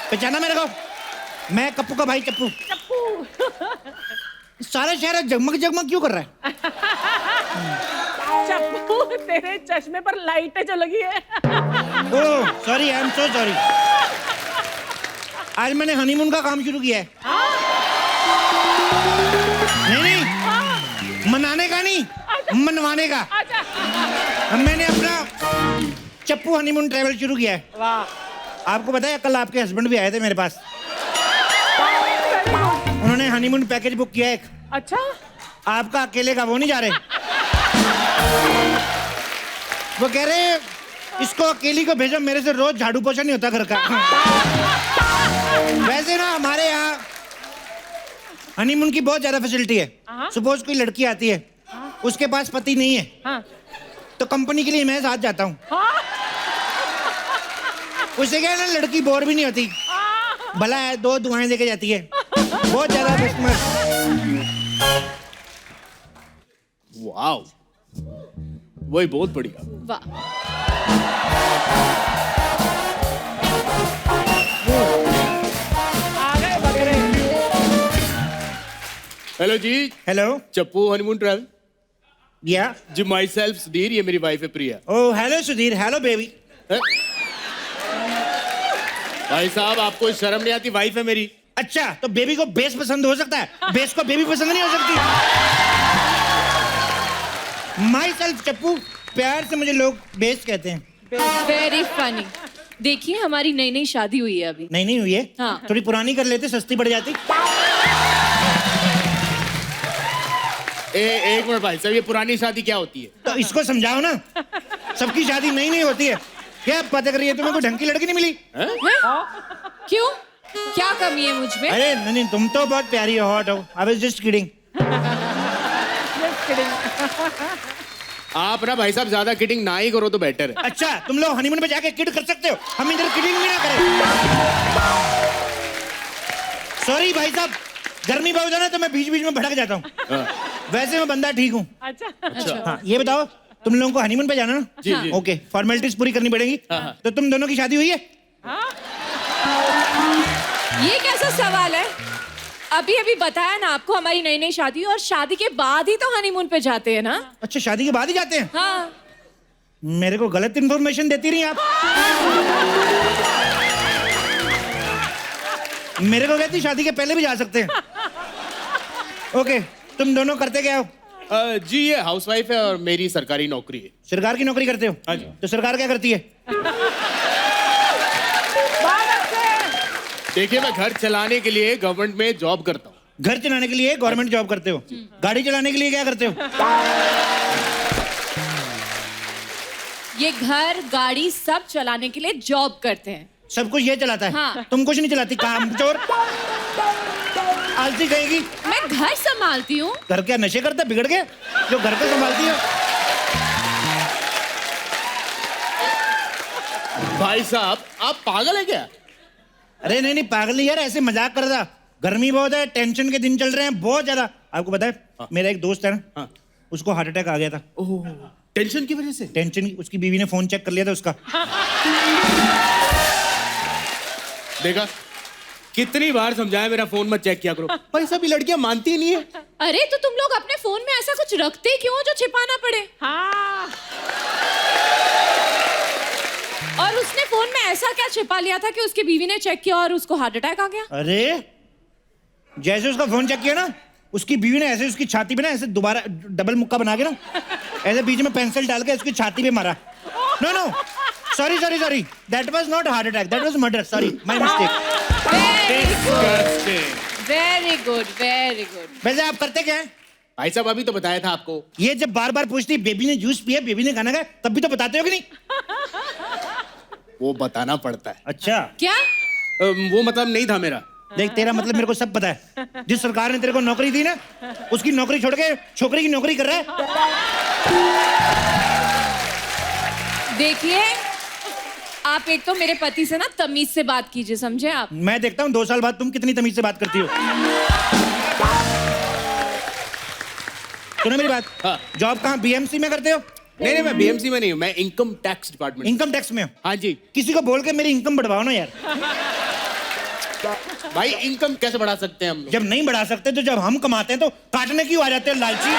पहचाना मेरे को? मैं कप्पू का भाई चप्पू। सारा शहर जगमग जगमग क्यों कर रहा है? चप्पू, तेरे चश्मे पर लाइटें जो लगी है। Oh sorry, I am so sorry. आज मैंने हनीमून का काम शुरू किया है। नहीं, मनाने का नहीं, मनवाने का। मैंने अपना चप्पू हनीमून ट्रैवल शुरू किया है। वाह। आपको पता है कल आपके हस्बैंड भी आए थे मेरे पास। उन्होंने हनीमून पैकेज बुक किया एक। अच्छा। आपका अकेले का वो नहीं जा रहे। वो कह रहे इसको अकेली को भेजो, मेरे से रोज झाड़ू पोछा नहीं होता घर का। वैसे ना हमारे यहाँ हनीमून की बहुत ज्यादा फैसिलिटी है। सपोज कोई लड़की आती है, उसके पास पति नहीं है, तो कंपनी के लिए मैं साथ जाता हूँ। उससे क्या है ना, लड़की बोर भी नहीं होती, भला है, 2 दुआएं देके जाती है। बहुत ज्यादा कस्टमर। वाओ, वही बहुत बढ़िया। वाह। हेलो जी। हेलो। चप्पू हनीमून ट्रैवल। या जी, माई सेल्फ सुधीर, ये मेरी वाइफ है Priya. Oh hello Sudhir, hello baby. भाई साहब, आपको शर्म नहीं आती? वाइफ है मेरी। अच्छा, तो बेबी को बेस पसंद हो सकता है, बेस को बेबी पसंद नहीं हो सकती। माई सेल्फ चप्पू, प्यार से मुझे लोग बेस कहते हैं। Very funny. देखिए, हमारी नई नई शादी हुई है अभी। नहीं हुई है। हाँ। थोड़ी पुरानी कर लेते, सस्ती पड़ जाती। एक मिनट भाई साहब, ये पुरानी शादी क्या होती है? तो इसको समझाओ ना, सबकी शादी नई होती है। क्या पता कर रही है, तुम्हें कोई ढंग की लड़की नहीं मिली? क्यों? क्या कमी है मुझ में? अरे नहीं, तुम तो बहुत प्यारी हो, हॉट हो। I was just kidding. आप ना भाई साहब ज्यादा किडिंग ना ही करो तो बेटर है। अच्छा, तुम लोग हनीमून पे जाके किड कर सकते हो, हम इधर किडिंग भी ना करें। सॉरी भाई साहब, गर्मी बहुत है ना, तो मैं बीच बीच में भड़क जाता हूँ। वैसे मैं बंदा ठीक हूँ। अच्छा। हाँ, ये बताओ, तुम लोगों को हनीमून पे जाना ना? जी जी। ओके, फॉर्मेलिटीज पूरी करनी पड़ेगी। तो तुम दोनों की शादी हुई है? ये कैसा सवाल है? अभी अभी बताया ना आपको, हमारी नई नई शादी हुई और शादी के बाद ही तो हनीमून पे जाते हैं ना। अच्छा, शादी के बाद ही जाते हैं? हाँ। मेरे को गलत इन्फॉर्मेशन देती रही आप। मेरे को कहती शादी के पहले भी जा सकते हैं। ओके, तुम दोनों करते क्या हो? जी, ये हाउसवाइफ है और मेरी सरकारी नौकरी है। सरकार की नौकरी करते हो? हाँ जी। तो सरकार क्या करती है? देखिए, मैं घर चलाने के लिए गवर्नमेंट में जॉब करता हूँ। घर चलाने के लिए गवर्नमेंट जॉब करते हो? गाड़ी चलाने के लिए क्या करते हो? ये घर गाड़ी सब चलाने के लिए जॉब करते हैं। सब कुछ ये चलाता है? हाँ। तुम कुछ नहीं चलाती, काम चोर, आलसी कहेगी। मैं घर संभालती हूँ। घर क्या नशे करता, बिगड़ गया जो घर को संभालती है? भाई साहब, आप पागल है क्या? अरे नहीं, पागल नहीं यार, ऐसे मजाक कर रहा। गर्मी बहुत है, टेंशन के दिन चल रहे हैं बहुत ज्यादा। आपको पता है, मेरा एक दोस्त है ना, उसको हार्ट अटैक आ गया था। ओह, टेंशन की वजह से? टेंशन, उसकी बीवी ने फोन चेक कर लिया था उसका। देखा, कितनी बार समझाया मेरा फोन मत चेक किया करो। भाई साहब, ये लड़कियां मानती ही नहीं है। अरे तो तुम लोग अपने फोन में ऐसा कुछ रखते क्यों जो छिपाना पड़े? हाँ। और उसने फोन में ऐसा क्या छिपा लिया था कि उसकी बीवी ने चेक किया और उसको हार्ट अटैक आ गया? अरे जैसे उसका फोन चेक किया ना, उसकी बीवी ने ऐसे उसकी छाती पे ना ऐसे दोबारा डबल मुक्का बना के ना, ऐसे बीच में पेंसिल डाल के उसकी छाती पे मारा। No, sorry, that was not heart attack, that was murder. Sorry, my mistake. Very good. वैसे आप करते क्या हैं? भाई साहब, अभी तो बताया था आपको। ये जब बार बार पूछती बेबी ने जूस पिया, बेबी ने खाना खाया, तब भी तो बताते हो कि नहीं? वो बताना पड़ता है। अच्छा, क्या? वो मतलब नहीं था मेरा। देख, तेरा मतलब मेरे को सब पता है। जिस सरकार ने तेरे को नौकरी दी ना, उसकी नौकरी छोड़ के छोकरी की नौकरी कर रहा है। देखिए, आप एक तो मेरे पति से ना तमीज से बात कीजिए, समझे आप? मैं देखता हूँ 2 साल बाद तुम कितनी तमीज से बात करती हो। सुनो मेरी बात। हाँ। जॉब कहाँ, बीएमसी में करते हो? नहीं, मैं बीएमसी में नहीं हूँ, मैं income tax department. Income tax में हो? हाँ जी। किसी को बोल के मेरी इनकम बढ़वाओ ना यार। भाई इनकम कैसे बढ़ा सकते हैं हम लोग? जब नहीं बढ़ा सकते तो जब हम कमाते हैं तो काटने क्यों आ जाते हैं लालची?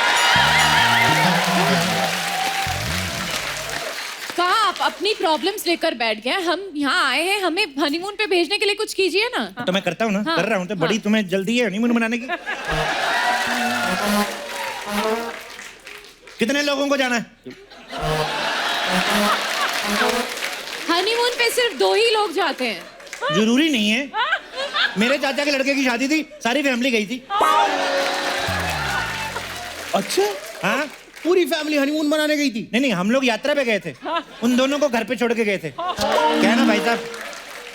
कहा आप अपनी प्रॉब्लम्स लेकर बैठ गए, हम यहाँ आए हैं, हमें हनीमून पे भेजने के लिए कुछ कीजिए ना। तो मैं करता हूँ ना, हाँ। कर रहा हूँ। तो बड़ी तुम्हें जल्दी है हनीमून मनाने की? कितने लोगों को जाना है? हनीमून पे सिर्फ 2 ही लोग जाते हैं। जरूरी नहीं है। मेरे चाचा के लड़के की शादी थी, सारी फैमिली गई थी। अच्छा, हाँ, पूरी फैमिली हनीमून मनाने गई थी? नहीं नहीं, हम लोग यात्रा पे गए थे। उन दोनों को घर पे छोड़ के गए थे। क्या है ना भाई साहब,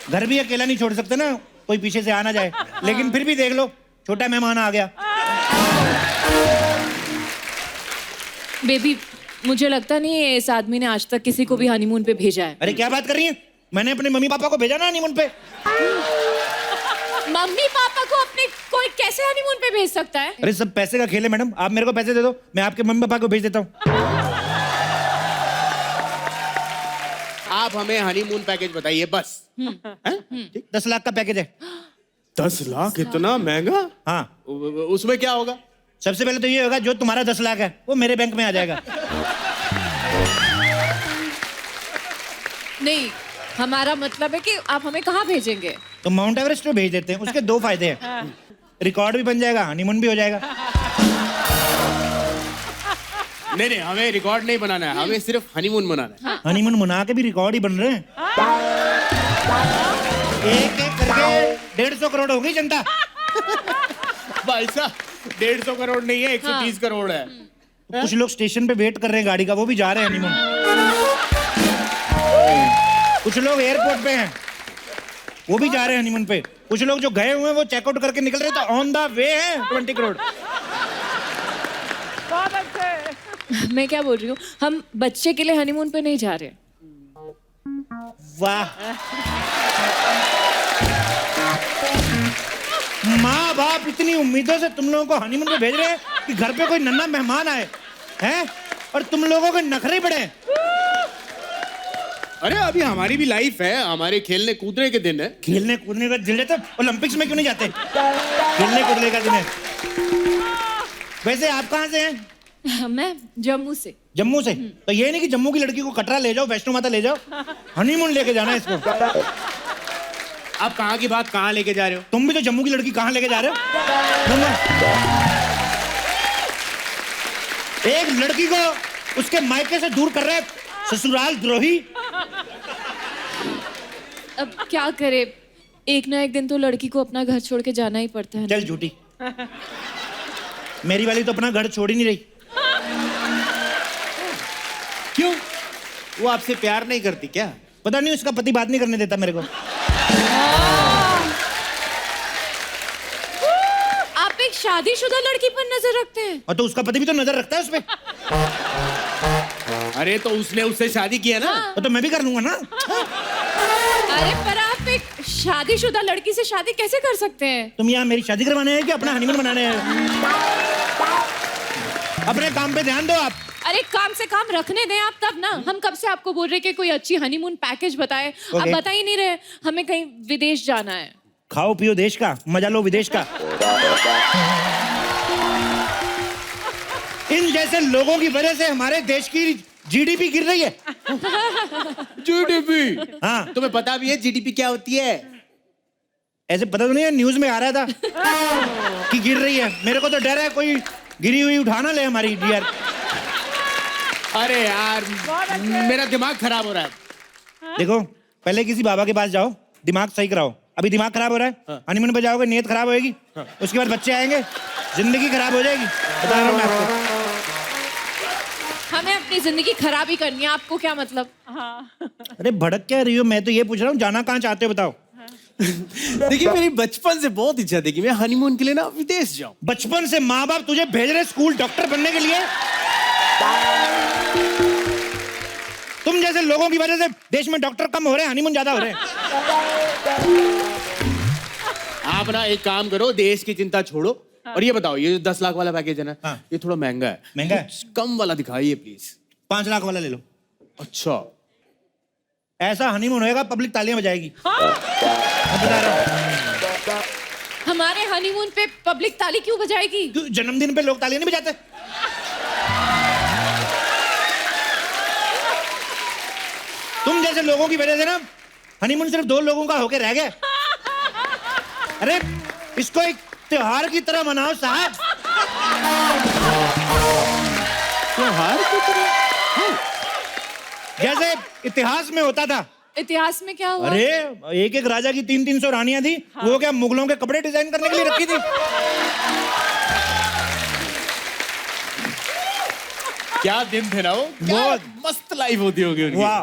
घर भी अकेला नहीं छोड़ सकते ना, कोई पीछे से आ ना जाए। लेकिन फिर भी देख लो, छोटा मेहमान आ गया। बेबी, मुझे लगता नहीं है इस आदमी ने आज तक किसी को भी हनीमून पे भेजा है। अरे क्या बात कर रही है? मैंने अपने मम्मी पापा को भेजा ना हनीमून पे। मम्मी पापा को अपने कोई कैसे हनीमून पे भेज सकता है? अरे सब पैसे का खेल है मैडम। आप मेरे को पैसे दे दो, मैं आपके मम्मी पापा को भेज देता हूँ। आप हमें हनीमून पैकेज बताइए बस। 10 लाख का पैकेज है। 10 लाख? इतना महंगा? हाँ, उसमें क्या होगा? सबसे पहले तो ये होगा, जो तुम्हारा 10 लाख है वो मेरे बैंक में आ जाएगा। नहीं, हमारा मतलब है कि आप हमें कहाँ भेजेंगे? तो माउंट एवरेस्ट पे भेज देते हैं। उसके 2 फायदे हैं, रिकॉर्ड भी बन जाएगा, हनीमून भी हो जाएगा। नहीं नहीं, हमें रिकॉर्ड नहीं बनाना है, हमें सिर्फ हनीमून मनाना है। हनीमून मना के भी रिकॉर्ड ही बन रहे हैं। एक एक करके 150 करोड़ हो गई जनता। भाई साहब, 150 करोड़ नहीं है, 130 करोड़ है। तो कुछ लोग स्टेशन पे वेट कर रहे हैं गाड़ी का, वो भी जा रहे हैं हनीमून। कुछ लोग एयरपोर्ट पे हैं, वो भी जा रहे हैं हनीमून पे। कुछ लोग जो गए हुए हैं वो चेकआउट करके निकल रहे, तो ऑन द वे है 20 करोड़। बहुत अच्छे। मैं क्या बोल रही हूँ, हम बच्चे के लिए हनीमून पे नहीं जा रहे। वाह, माँ बाप इतनी उम्मीदों से तुम लोगों को हनीमून पे भेज रहे हैं कि घर पे कोई नन्हा मेहमान आए हैं, और तुम लोगों के नखरे बड़े। अरे अभी हमारी भी लाइफ है, हमारे खेलने कूदने के दिन है। खेलने कूदने का दिन है तो ओलंपिक्स में क्यों नहीं जाते? खेलने कूदने का दिन है। वैसे आप कहाँ से हैं? मैं जम्मू से। जम्मू से? तो ये नहीं कि जम्मू की लड़की को कटरा ले जाओ, वैष्णो माता ले जाओ, हनीमून लेके जाना है इसको। आप कहाँ की बात कहाँ लेके जा रहे हो? तुम भी तो जम्मू की लड़की कहाँ लेके जा रहे हो? एक लड़की को उसके मायके से दूर कर रहे हैं, ससुराल द्रोही। अब क्या करे, एक ना एक दिन तो लड़की को अपना घर छोड़ के जाना ही पड़ता है। चल झूठी, मेरी वाली तो अपना घर छोड़ ही नहीं रही। क्यों? वो आपसे प्यार नहीं करती क्या? पता नहीं, उसका पति बात नहीं करने देता मेरे को। आप एक शादीशुदा लड़की पर नजर रखते हैं? और तो उसका पति भी तो नजर रखता है उस पे। अरे तो उसने उससे शादी किया ना। तो मैं भी कर लूंगा ना। अरे पर आप एक शादीशुदा लड़की से शादी कैसे कर सकते हैं? तुम यहाँ मेरी शादी करवाने हैं कि अपना हनीमून मनाने हैं? अपने काम पे ध्यान दो आप। अरे काम से काम रखने दें आप तब ना। हम कब से आपको बोल रहे कि कोई अच्छी हनीमून पैकेज बताए, आप बता ही नहीं रहे। हमें कहीं विदेश जाना है। खाओ पियो देश का, मजा लो विदेश का। इन जैसे लोगों की वजह से हमारे देश की जीडीपी गिर रही है। जीडीपी? हाँ, तुम्हें पता भी है जीडीपी क्या होती है? ऐसे पता तो नहीं है, न्यूज में आ रहा था कि गिर रही है। मेरे को तो डर है कोई गिरी हुई उठाना ले हमारी डियर। अरे यार, मेरा दिमाग खराब हो रहा है। देखो, पहले किसी बाबा के पास जाओ, दिमाग सही कराओ। अभी दिमाग खराब हो रहा है, हनीमून पे जाओगे नीयत खराब होएगी, उसके बाद बच्चे आएंगे, जिंदगी खराब हो जाएगी। बता रहा हूँ मैं आपको। हमें अपनी जिंदगी खराब ही करनी है, आपको क्या मतलब? अरे भड़क क्या रही हो? मैं तो ये पूछ रहा हूँ, जाना कहाँ चाहते हो बताओ। देखिए, मेरी बचपन से बहुत इच्छा थी कि मैं हनीमून के लिए ना विदेश जाऊं। बचपन से माँ बाप तुझे भेज रहे स्कूल डॉक्टर बनने के लिए? तुम जैसे लोगों की वजह से देश में डॉक्टर कम हो रहे हैं, हनीमून ज्यादा हो रहे हैं। आप ना एक काम करो, देश की चिंता छोड़ो और ये बताओ, ये जो 10 लाख वाला पैकेज है ना, ये थोड़ा महंगा है। महंगा है? कम वाला दिखाइए प्लीज। 5 लाख वाला ले लो। अच्छा, ऐसा हनीमून होएगा, पब्लिक तालियां बजाएगी। मैं बता रहा हूँ। हमारे हनीमून पे पब्लिक ताली क्यों बजाएगी? तू जन्मदिन पे लोग तालियां नहीं बजाते? तुम जैसे लोगों की वजह से ना हनीमून सिर्फ 2 लोगों का होके रह गया। अरे इसको एक त्योहार की तरह मनाओ साहब। त्योहार की तरह? जैसे इतिहास में होता था। इतिहास में क्या हुआ? अरे एक एक राजा की 300-300 रानियां थी। वो क्या मुगलों के कपड़े डिजाइन करने के लिए रखी थी? क्या दिन थे ना वो? बहुत मस्त लाइफ होती होगी उनकी। वाह।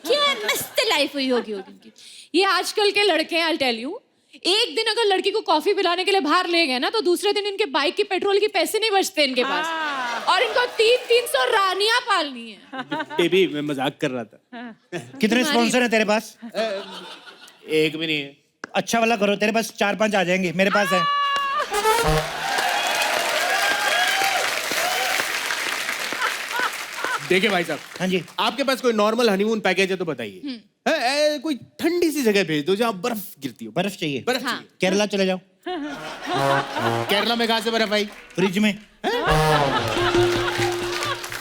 क्या मस्त लाइफ हुई होगी उनकी। ये आजकल के लड़के हैं, I'll tell you, एक दिन अगर लड़की को कॉफी पिलाने के लिए बाहर ले गए ना तो दूसरे दिन इनके बाइक की पेट्रोल की पैसे नहीं बचते इनके पास। और इनको 300-300 रानियां पालनी है। बेबी मैं मजाक कर रहा था। कितने स्पॉन्सर हैं तेरे पास? एक भी नहीं है। अच्छा वाला करो, तेरे पास 4-5 आ जाएंगे, मेरे पास है। देखिए भाई साहब, हाँ जी। आपके पास कोई नॉर्मल हनीमून पैकेज है तो बताइए। कोई ठंडी सी जगह भेज दो जहाँ बर्फ गिरती हो। बर्फ चाहिए? बर्फ हाँ। चाहिए। केरला चले जाओ। केरला में कहाँ से बर्फ आई? फ्रिज में।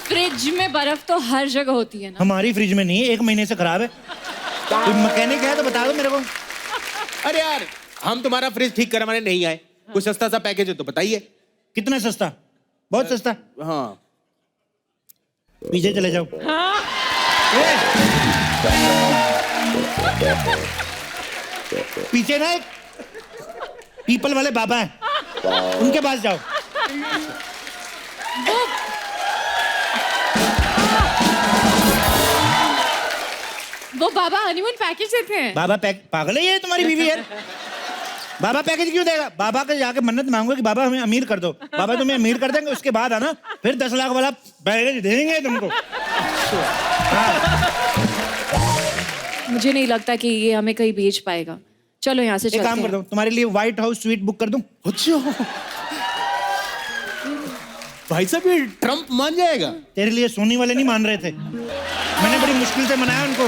फ्रिज में बर्फ तो हर जगह होती है ना। हमारी फ्रिज में नहीं है, 1 महीने से खराब है। कोई मैकेनिक है तो बता दो मेरे को। अरे यार हम तुम्हारा फ्रिज ठीक करवाने नहीं आए, कोई सस्ता सा पैकेज है तो बताइए। कितना सस्ता? बहुत सस्ता। हाँ पीछे चले जाओ। पीछे ना एक पीपल वाले बाबा हैं, उनके पास जाओ। वो बाबा हनीमून पैकेज देते हैं। बाबा पागल है ये तुम्हारी बीवी यार। बाबा पैकेज क्यों देगा? बाबा के जाके मन्नत मांगो कि बाबा हमें अमीर कर दो। बाबा तुम्हें अमीर कर देंगे, उसके बाद आना फिर 10 लाख वाला पैकेज देंगे तुमको। हाँ। मुझे नहीं लगता कि ये हमें कहीं भेज पाएगा। चलो यहाँ से एक चलते काम कर हैं। दो, तुम्हारे लिए व्हाइट हाउस स्वीट बुक कर दूं? अच्छा भाई साहब ये ट्रम्प मान जाएगा? तेरे लिए सोनी वाले नहीं मान रहे थे, मैंने बड़ी मुश्किल से मनाया उनको।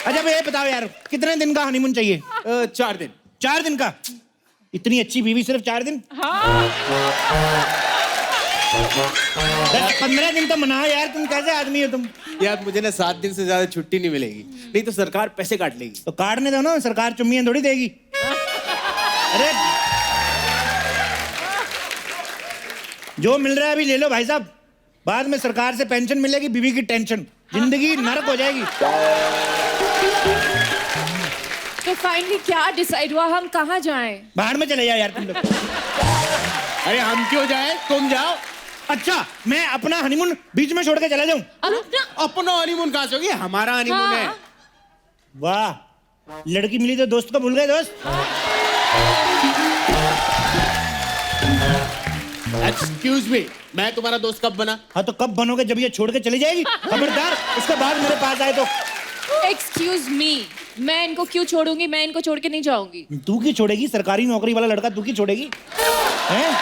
अच्छा ये बताओ यार, कितने दिन का हनीमून चाहिए? 4 दिन। 4 दिन का? इतनी अच्छी बीवी सिर्फ 4 दिन? 10-15 दिन तो मनाओ यार, तुम कैसे आदमी हो तुम? यार मुझे ना 7 दिन से ज्यादा छुट्टी नहीं मिलेगी, नहीं तो सरकार पैसे काट लेगी। तो काटने दो ना, सरकार चुम्मियां थोड़ी देगी। अरे जो मिल रहा है अभी ले लो भाई साहब, बाद में सरकार से पेंशन मिलेगी, बीवी की टेंशन, जिंदगी नरक हो जाएगी। तो फाइनली क्या डिसाइड हुआ, हम कहाँ जाएं? बाहर में चले जाओ यार तुम लोग। अरे हम क्यों जाए, तुम जाओ। अच्छा मैं अपना हनीमून बीच में छोड़ के चला जाऊं? अपना हनीमून कहाँ से होगी, हमारा हनीमून है। वाह, लड़की मिली तो दोस्त को भूल गए दोस्त। एक्सक्यूज मी, मैं तुम्हारा दोस्त कब बना? हाँ तो कब बनोगे, जब ये छोड़ के चली जाएगी, खबरदार उसके बाद मेरे पास आए तो। एक्सक्यूज मी, मैं इनको क्यों छोड़ूंगी? मैं इनको छोड़ के नहीं जाऊंगी। तू की छोड़ेगी? सरकारी नौकरी वाला लड़का तू की छोड़ेगी हैं?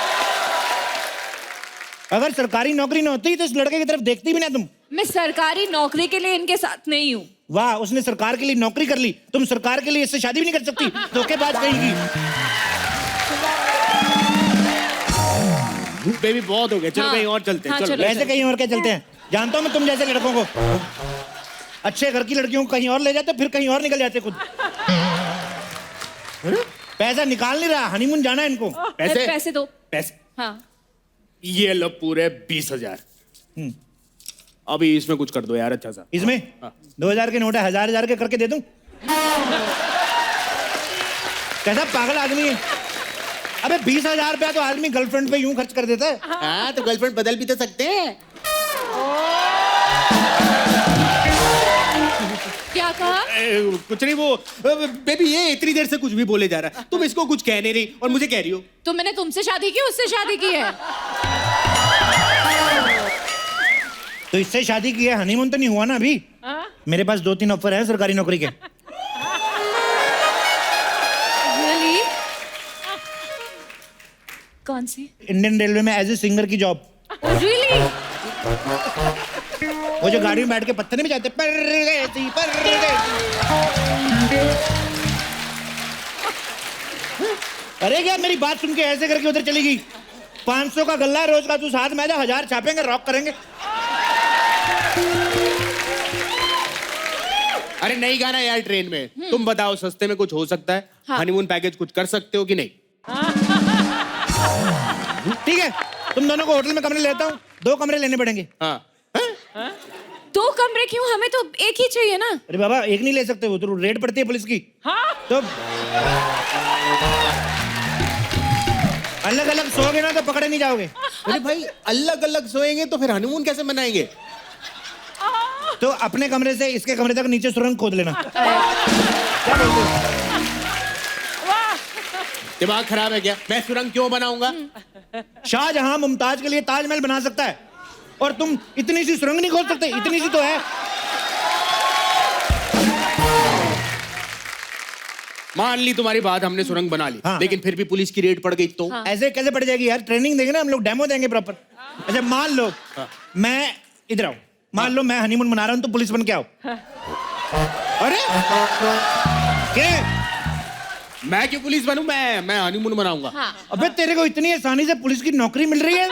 अगर सरकारी नौकरी न होती तो इस लड़के की तरफ देखती भी ना तुम। मैं सरकारी नौकरी के लिए इनके साथ नहीं हूँ। वाह, उसने सरकार के लिए नौकरी कर ली, तुम सरकार के लिए इससे शादी भी नहीं कर सकती, धोखेबाज कहेगी। बेबी बहुत हो गया, चलो हाँ। कहीं और चलते हैं। हाँ, चलो चलो। वैसे कहीं और क्या चलते हैं? जानता हूं मैं तुम जैसे लड़कों को, अच्छे घर की लड़कियों को कहीं और ले जाते फिर कहीं और निकल जाते खुद। पैसा निकाल नहीं रहा, हनीमून जाना है इनको। पैसे पैसे दो। पैसे हाँ ये लो पूरे 20,000। अभी इसमें कुछ कर दो यार अच्छा सा। इसमें 2000 के नोट है, 1000 के करके दे दूं? कैसा पागल आदमी है? अबे 20,000 रुपया तो आदमी गर्लफ्रेंड पे यूं खर्च कर देता है। हाँ तो गर्लफ्रेंड बदल भी तो सकते हैं। क्या कहा? कुछ नहीं, वो बेबी ये इतनी देर से कुछ भी बोले जा रहा है, तुम इसको कुछ कह नहीं रही और मुझे कह रही हो। तो मैंने तुमसे शादी की, उससे शादी की है। तो इससे शादी की है, हनीमून तो नहीं हुआ ना अभी। मेरे पास 2-3 ऑफर हैं सरकारी नौकरी के। Really? कौन सी? इंडियन रेलवे में एज ए सिंगर की जॉब। Really? वो जो गाड़ी में बैठ के पत्थर नहीं बजाते, परदेसी परदेसी। अरे क्या मेरी बात सुन के ऐसे करके उधर चली गई? 500 का गल्ला रोज का, तू साथ में आजा, 1000 छापेंगे, रॉक करेंगे। अरे नहीं गाना यार ट्रेन में। तुम बताओ सस्ते में कुछ हो सकता है? हाँ। हनीमून पैकेज कुछ कर सकते हो कि नहीं? ठीक है, तुम दोनों को होटल में कमरे लेता हूँ, 2 कमरे लेने पड़ेंगे। हाँ। 2 कमरे क्यों? हमें तो एक ही चाहिए ना। अरे बाबा एक नहीं ले सकते, वो तो रेड पड़ती है पुलिस की। हाँ? तो अलग अलग सोओगे ना तो पकड़े नहीं जाओगे। अरे भाई अलग अलग सोएंगे तो फिर हनीमून कैसे मनाएंगे? तो अपने कमरे से इसके कमरे तक नीचे सुरंग खोद लेना। क्या बोलते हो? दिमाग खराब है क्या? मैं सुरंग क्यों बनाऊंगा? शाहजहां मुमताज के लिए ताजमहल बना सकता है और तुम इतनी सी सुरंग नहीं खोद सकते? इतनी सी तो है। मान ली तुम्हारी बात, हमने सुरंग बना ली। हाँ। लेकिन फिर भी पुलिस की रेड पड़ गई तो? हाँ। ऐसे कैसे पड़ जाएगी यार? ट्रेनिंग देंगे ना हम लोग, डेमो देंगे प्रॉपर। अच्छा मान लो मैं इधर आऊं, मान लो मैं हनीमून मना रहा हूं, तो पुलिस बन के आओ। अरे क्या? मैं क्यों पुलिस बनूं? मैं हनीमून मनाऊंगा। हाँ। अबे तेरे को इतनी आसानी से पुलिस की नौकरी मिल रही है?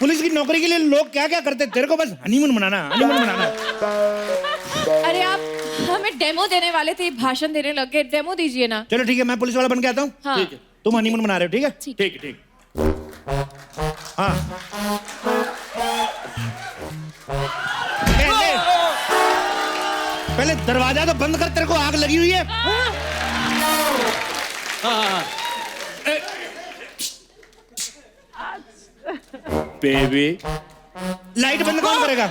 पुलिस की नौकरी के लिए लोग क्या क्या करते, तेरे को बस हनीमून मनाना, हनीमून मनाना। अरे आप हमें डेमो देने वाले थे, भाषण देने लग गए। डेमो दीजिए ना। चलो ठीक है, मैं पुलिस वाला बन के आता हूँ। हाँ। ठीक है। तुम हनीमून मना रहे हो, ठीक है? ठीक है ठीक। हाँ। कैसे? पहले दरवाजा तो बंद कर, तेरे को आग लगी हुई है। हाँ। बेबी लाइट बंद कौन करेगा?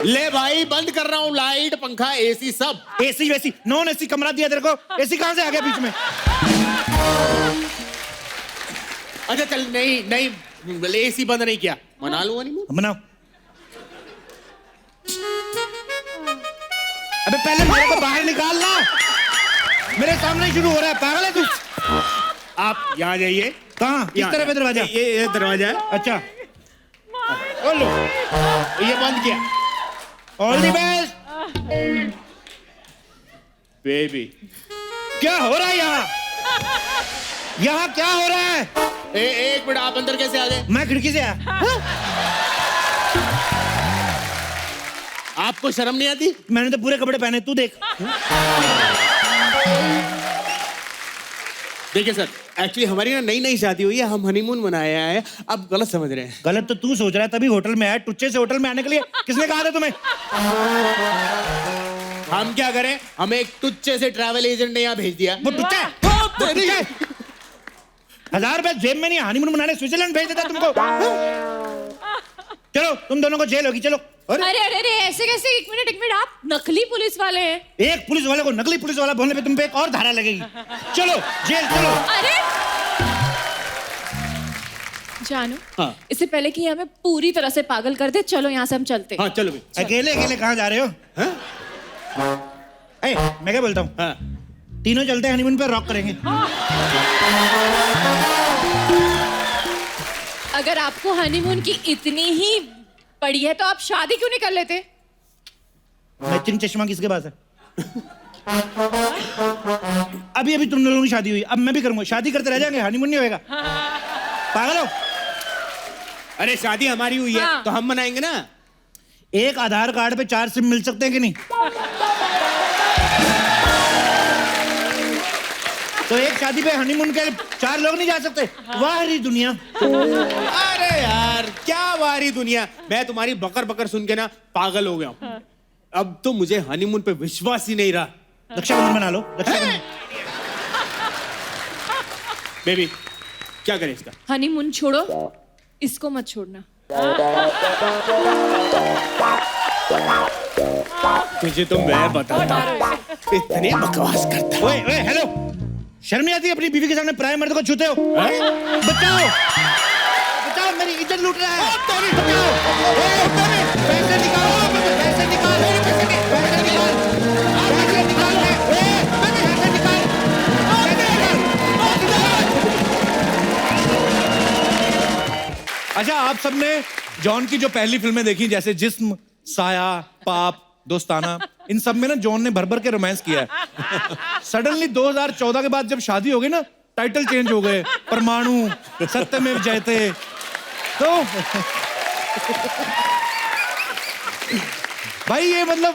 ले भाई बंद कर रहा हूँ, लाइट पंखा एसी सब। एसी वैसी नॉन एसी कमरा दिया तेरे को, एसी कहां से आ गया बीच में? अच्छा चल, नहीं नहीं एसी बंद नहीं किया, मना लूँ हनीमून। बनाओ। अबे पहले मेरे को बाहर निकालना, मेरे सामने ही शुरू हो रहा है, पागल है तू? आप यहाँ जाइए। कहाँ? किस तरफ है दरवाजा? ये दरवाजा है। अच्छा बोलो। ये बंद किया। All the best. बेबी क्या हो रहा है यहाँ? यहाँ क्या हो रहा है? एक मिनट, आप अंदर कैसे आ गए? मैं खिड़की से आया। आपको शर्म नहीं आती? मैंने तो पूरे कपड़े पहने, तू देख। देखिए सर, एक्चुअली हमारी ना नई नई शादी हुई है, हम हनीमून मनाए आए हैं। आप गलत समझ रहे हैं। गलत तो तू सोच रहा है, तभी होटल में आया। टुच्चे से होटल में आने के लिए किसने कहा था तुम्हें? हम क्या करें? हमें एक टुच्चे से ट्रैवल एजेंट ने यहाँ भेज दिया। वो टुच्चा है? वो टुच्चा है? 1000 रुपए जेब में नहीं, हनीमून मनाने स्विट्जरलैंड भेज देता तुमको। चलो तुम दोनों को जेल होगी, चलो। अरे अरे अरे ऐसे कैसे? एक मिनट, आप नकली पुलिस वाले हैं। एक पुलिस वाले को नकली पुलिस वाला बोलने पे तुम पे एक और धारा लगेगी। चलो जेल चलो। अरे जानू, हाँ। इससे पहले कि हमें पूरी तरह से पागल कर दे, चलो यहाँ से हम चलते। हाँ चलो भाई। अकेले अकेले कहाँ जा रहे हो? हाँ? ए, मैं क्या बोलता हूँ, हाँ। तीनों चलते हैं हनीमून पे, रॉक करेंगे। अगर आपको हनीमून की इतनी ही पड़ी है तो आप शादी क्यों नहीं कर लेते? मैचिंग चश्मा किसके पास है? अभी अभी तुम लोगों की शादी हुई, अब मैं भी करूंगा। शादी करते रह जाएंगे, हनीमून नहीं होएगा। पागल हो? अरे शादी हमारी हुई है हाँ। तो हम मनाएंगे ना। एक आधार कार्ड पे 4 सिम मिल सकते हैं कि नहीं? तो एक शादी पे हनीमून के 4 लोग नहीं जा सकते? वाह री दुनिया। अरे यार क्या वारी दुनिया। मैं तुम्हारी बकर बकर सुन के ना पागल हो गया हूं। अब तो मुझे हनीमून पे विश्वास ही नहीं रहा। रक्षाबंधन बना लो, रक्षाबंधन। बेबी क्या करें इसका? हनीमून छोड़ो, इसको मत छोड़ना। तुझे तो मैं बताता हूं, इतने बकवास करता है। ओए ओए हेलो, शर्म नहीं आती? अपनी बीवी के सामने पराये मर्द को छूते हो? बचाओ बचाओ, मेरी इज्जत लूट रहा है। बचाओ, पैसे निकालो, पैसे निकाल, पैसे निकाल, पैसे निकाल, पैसे निकाल, पैसे निकाल। अच्छा, आप सबने जॉन की जो पहली फिल्में देखी, जैसे जिस्म, साया, पाप, दोस्ताना, इन सब में ना जॉन ने भर भर के रोमांस किया है। सडनली 2014 के बाद जब शादी हो गई ना, टाइटल चेंज हो गए, परमाणु, सत्यमेव जयते। तो भाई ये मतलब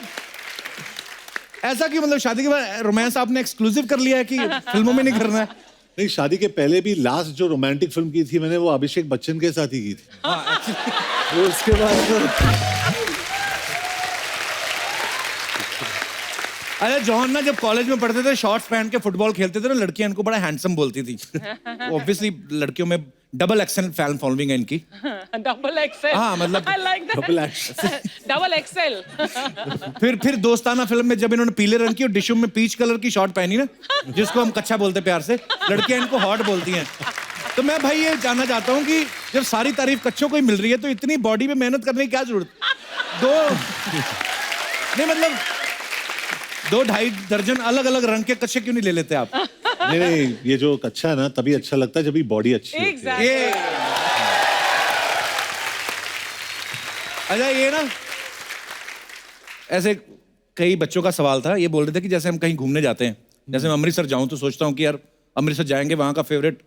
ऐसा कि मतलब शादी के बाद रोमांस आपने एक्सक्लूसिव कर लिया है कि फिल्मों में नहीं करना है? नहीं, शादी के पहले भी लास्ट जो रोमांटिक फिल्म की थी मैंने, वो अभिषेक बच्चन के साथ ही की थी। वो उसके बाद तो अरे जॉन ना जब कॉलेज में पढ़ते थे, शॉर्ट्स पहन के फुटबॉल खेलते थे ना, लड़कियां इनको बड़ा हैंडसम बोलती थी। ऑब्वियसली लड़कियों में डबल एक्सेल फैन फॉलोइंग है इनकी। Double XL. हाँ, मतलब I like that. Double action. Double XL. फिर दोस्ताना फिल्म में जब इन्होंने पीले रंग की और डिशुम में पीच कलर की शॉर्ट पहनी ना, जिसको हम कच्चा बोलते प्यार से, लड़कियां इनको हॉट बोलती हैं। तो मैं भाई ये जानना चाहता हूँ कि जब सारी तारीफ कच्चों को ही मिल रही है, तो इतनी बॉडी में मेहनत करने की क्या जरूरत? नहीं मतलब 2-2.5 दर्जन अलग अलग रंग के कच्चे क्यों नहीं ले लेते आप? नहीं, ये जो कच्चा है ना तभी अच्छा लगता है जब बॉडी अच्छी होती है। एग्जैक्टली। ये अच्छा, ये ना ऐसे कई बच्चों का सवाल था, ये बोल रहे थे कि जैसे हम कहीं घूमने जाते हैं, जैसे मैं अमृतसर जाऊं तो सोचता हूँ कि यार अमृतसर जाएंगे, वहां का फेवरेट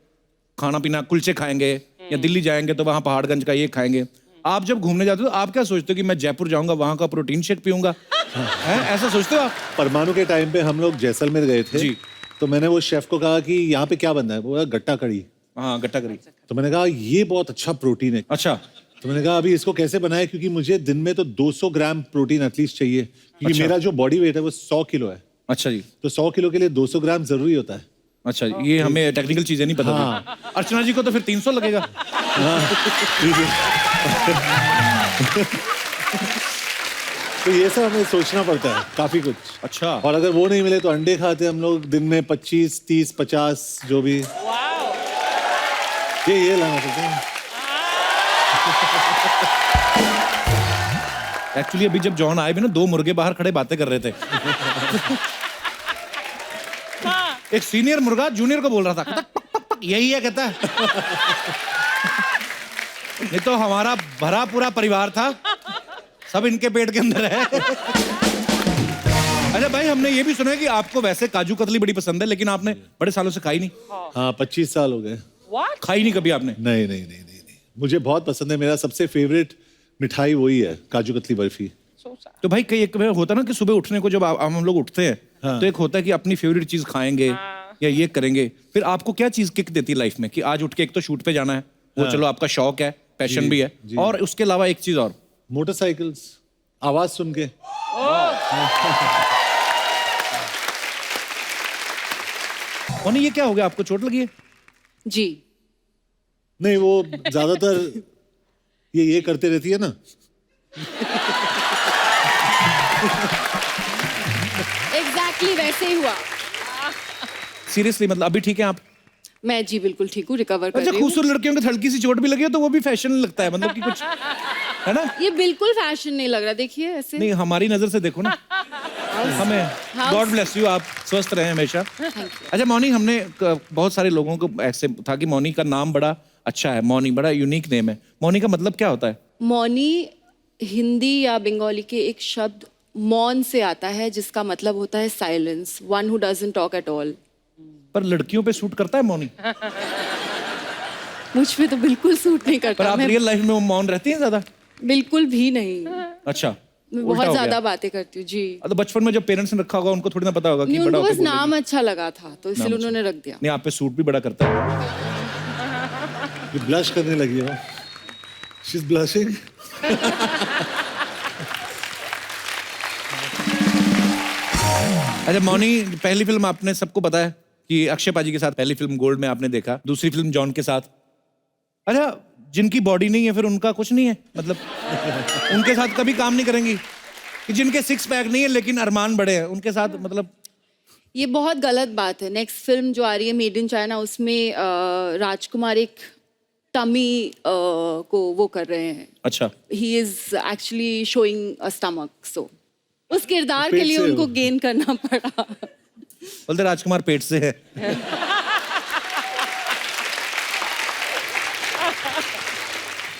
खाना पीना कुलचे खाएंगे, या दिल्ली जाएंगे तो वहां पहाड़गंज का ये खाएंगे। आप जब घूमने जाते हो तो आप क्या सोचते हो कि मैं जयपुर जाऊंगा, वहां का प्रोटीन शेक पीऊंगा? हैं, ऐसा सोचते हो आप? परमाणु के टाइम पे हम लोग जैसलमेर गए थे जी। तो मैंने वो शेफ को कहा कि यहाँ पे क्या बनना है, वो बोला गट्टा कड़ी। हाँ, गट्टा करी। तो मैंने कहा ये बहुत अच्छा प्रोटीन है। अच्छा, तो मैंने कहा अभी इसको कैसे बनाए, क्योंकि मुझे दिन में तो 200 ग्राम प्रोटीन एटलीस्ट चाहिए, क्योंकि अच्छा। मेरा जो बॉडी वेट है वो 100 किलो है। अच्छा जी, तो 100 किलो के लिए 200 ग्राम जरूरी होता है। अच्छा जी, ये हमें टेक्निकल चीजें नहीं पता थी। अर्चना जी को तो फिर 300 लगेगा। तो ये सब हमें सोचना पड़ता है काफी कुछ। अच्छा, और अगर वो नहीं मिले तो अंडे खाते हम लोग दिन में 25, 30, 50 जो भी। वाओ। ये लाना पड़ता है। एक्चुअली अभी जब जॉन आए भी ना, 2 मुर्गे बाहर खड़े बातें कर रहे थे। एक सीनियर मुर्गा जूनियर को बोल रहा था, कहता, टक, टक, टक, यही है, कहता है। नहीं तो हमारा भरा पूरा परिवार था, सब इनके पेट के अंदर है। अच्छा भाई, हमने ये भी सुना है कि आपको वैसे काजू कतली बड़ी पसंद है, लेकिन आपने बड़े सालों से खाई नहीं। हाँ, 25 साल हो गए। व्हाट? खाई नहीं कभी आपने? नहीं नहीं नहीं नहीं नहीं, मुझे बहुत पसंद है। मेरा सबसे फेवरेट मिठाई वही है, काजू कतली बर्फी। So sad. तो भाई कई एक होता ना कि सुबह उठने को जब हम लोग उठते हैं, तो एक होता है कि अपनी फेवरेट चीज खाएंगे या ये करेंगे। फिर आपको क्या चीज किक देती है लाइफ में कि आज उठ के एक तो शूट पे जाना है, वो चलो आपका शौक है, पैशन भी है, और उसके अलावा एक चीज और? मोटरसाइकिल्स, आवाज सुन के। और ये क्या हो गया, आपको चोट लगी है? जी। नहीं, वो ज्यादातर ये करते रहती है ना। एग्जैक्टली वैसे ही हुआ। सीरियसली, मतलब अभी ठीक है आप? मैं जी बिल्कुल ठीक हूँ, रिकवर कर अच्छा, रही हूँ। खूबसूरत लड़कियों को हल्की सी चोट भी लगी हो तो वो भी फैशन लगता है, मतलब कि कुछ है ना। ये बिल्कुल फैशन नहीं लग रहा, देखिए ऐसे। नहीं, हमारी नजर से देखो ना, हमें गॉड ब्लेस यू, आप स्वस्थ रहे हमेशा। अच्छा मौनी, हमने बहुत सारे लोगों को ऐसे था कि मौनी का नाम बड़ा अच्छा है, मौनी बड़ा यूनिक नेम है। मौनी का मतलब क्या होता है? मौनी हिंदी या बंगाली के एक शब्द मौन से आता है, जिसका मतलब होता है silence, one who doesn't talk at all. पर लड़कियों पे सूट करता है मौनी? मुझ पे तो बिल्कुल सूट नहीं पर करता। आप मैं रियल लाइफ में वो मौन रहती हैं ज्यादा? बिल्कुल भी नहीं, अच्छा, मैं उल्टा बहुत हो ज्यादा गया। बातें करती हूँ जी। तो बचपन में जब पेरेंट्स ने रखा होगा उनको थोड़ी ना पता होगा कि नहीं, बड़ा उनको होके बस बोलेगी। नाम अच्छा लगा था तो इसलिए उन्होंने रख दिया। नहीं, आप पे सूट भी बड़ा करता है। ये ब्लश करने लगी हो। She is blushing. अच्छा मौनी, पहली फिल्म आपने सबको पता है कि अक्षय पाजी के साथ पहली फिल्म गोल्ड में आपने देखा, दूसरी फिल्म जॉन के साथ। अच्छा, जिनकी बॉडी नहीं है फिर उनका कुछ नहीं है, मतलब उनके साथ कभी काम नहीं करेंगी? कि जिनके 6 पैक नहीं है लेकिन अरमान बड़े हैं, उनके साथ मतलब? ये बहुत गलत बात है। नेक्स्ट फिल्म जो आ रही है मेड इन चाइना, उसमें राजकुमार एक टमी को वो कर रहे हैं। अच्छा, he is actually showing a stomach, so उस किरदार पेट के लिए से उनको हो। गेन करना पड़ा। बोलते राजकुमार पेट से है।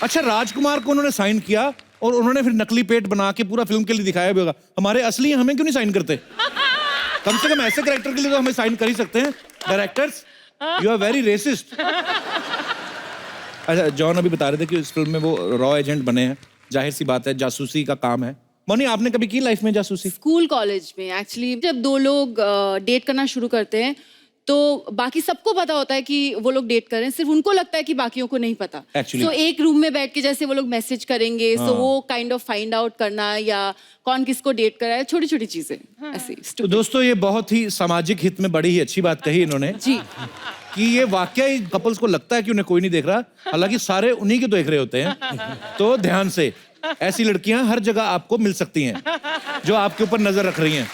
अच्छा, राजकुमार को उन्होंने साइन किया और उन्होंने फिर नकली पेट बना के पूरा फिल्म के लिए दिखाया भी होगा। हमारे असली हमें क्यों नहीं साइन करते? कम से कम ऐसे कैरेक्टर के लिए तो हमें साइन कर ही सकते हैं। Directors, you are very racist. अच्छा, जॉन अभी बता रहे थे कि इस फिल्म में वो रॉ एजेंट बने हैं। जाहिर सी बात है, जासूसी का काम है। मोनी, आपने कभी की लाइफ में जासूसी? स्कूल कॉलेज में एक्चुअली जब दो लोग डेट करना शुरू करते हैं तो बाकी सबको पता होता है कि वो लोग डेट कर रहे हैं, सिर्फ उनको लगता है कि बाकियों को नहीं पता। Actually. तो एक रूम में बैठ के जैसे वो लोग मैसेज करेंगे, सो वो काइंड ऑफ फाइंड आउट करना या कौन किसको डेट कर रहा है, छोटी छोटी चीजें ऐसी। तो दोस्तों, ये बहुत ही सामाजिक हित में बड़ी ही अच्छी बात कही इन्होंने जी। कि ये वाकई कपल्स को लगता है कि उन्हें कोई नहीं देख रहा, हालांकि सारे उन्हीं के देख रहे होते हैं। तो ध्यान से, ऐसी लड़कियां हर जगह आपको मिल सकती हैं जो आपके ऊपर नजर रख रही हैं।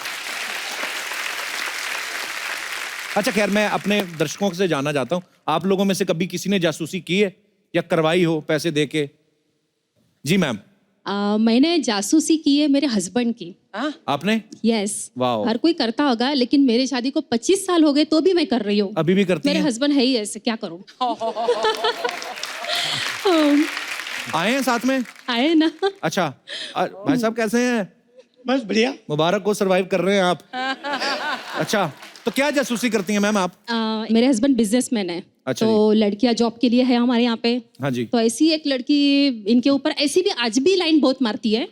अच्छा, खैर, मैं अपने दर्शकों से जानना चाहता हूं, आप लोगों में से कभी किसी ने जासूसी की है या करवाई हो पैसे दे के? जी मैम। मैंने जासूसी की है मेरे हस्बैंड की। आपने? यस। वाओ। हर कोई करता होगा, लेकिन मेरी शादी को 25 साल हो गए तो भी मैं कर रही हूँ। अभी भी करती मेरे हैं? हस्बैंड है ही ऐसे, क्या करूँ। आए हैं साथ में? आए ना। अच्छा, भाई साहब कैसे हैं? बस बढ़िया। मुबारक को, सरवाइव कर रहे हैं आप। अच्छा, तो क्या जासूसी करती हैं मैम आप? मेरे हस्बैंड बिजनेसमैन है। अच्छा तो लड़कियां जॉब के लिए है हमारे यहाँ पे। हाँ जी। तो ऐसी एक लड़की इनके ऊपर ऐसी भी आज भी लाइन बहुत मारती है,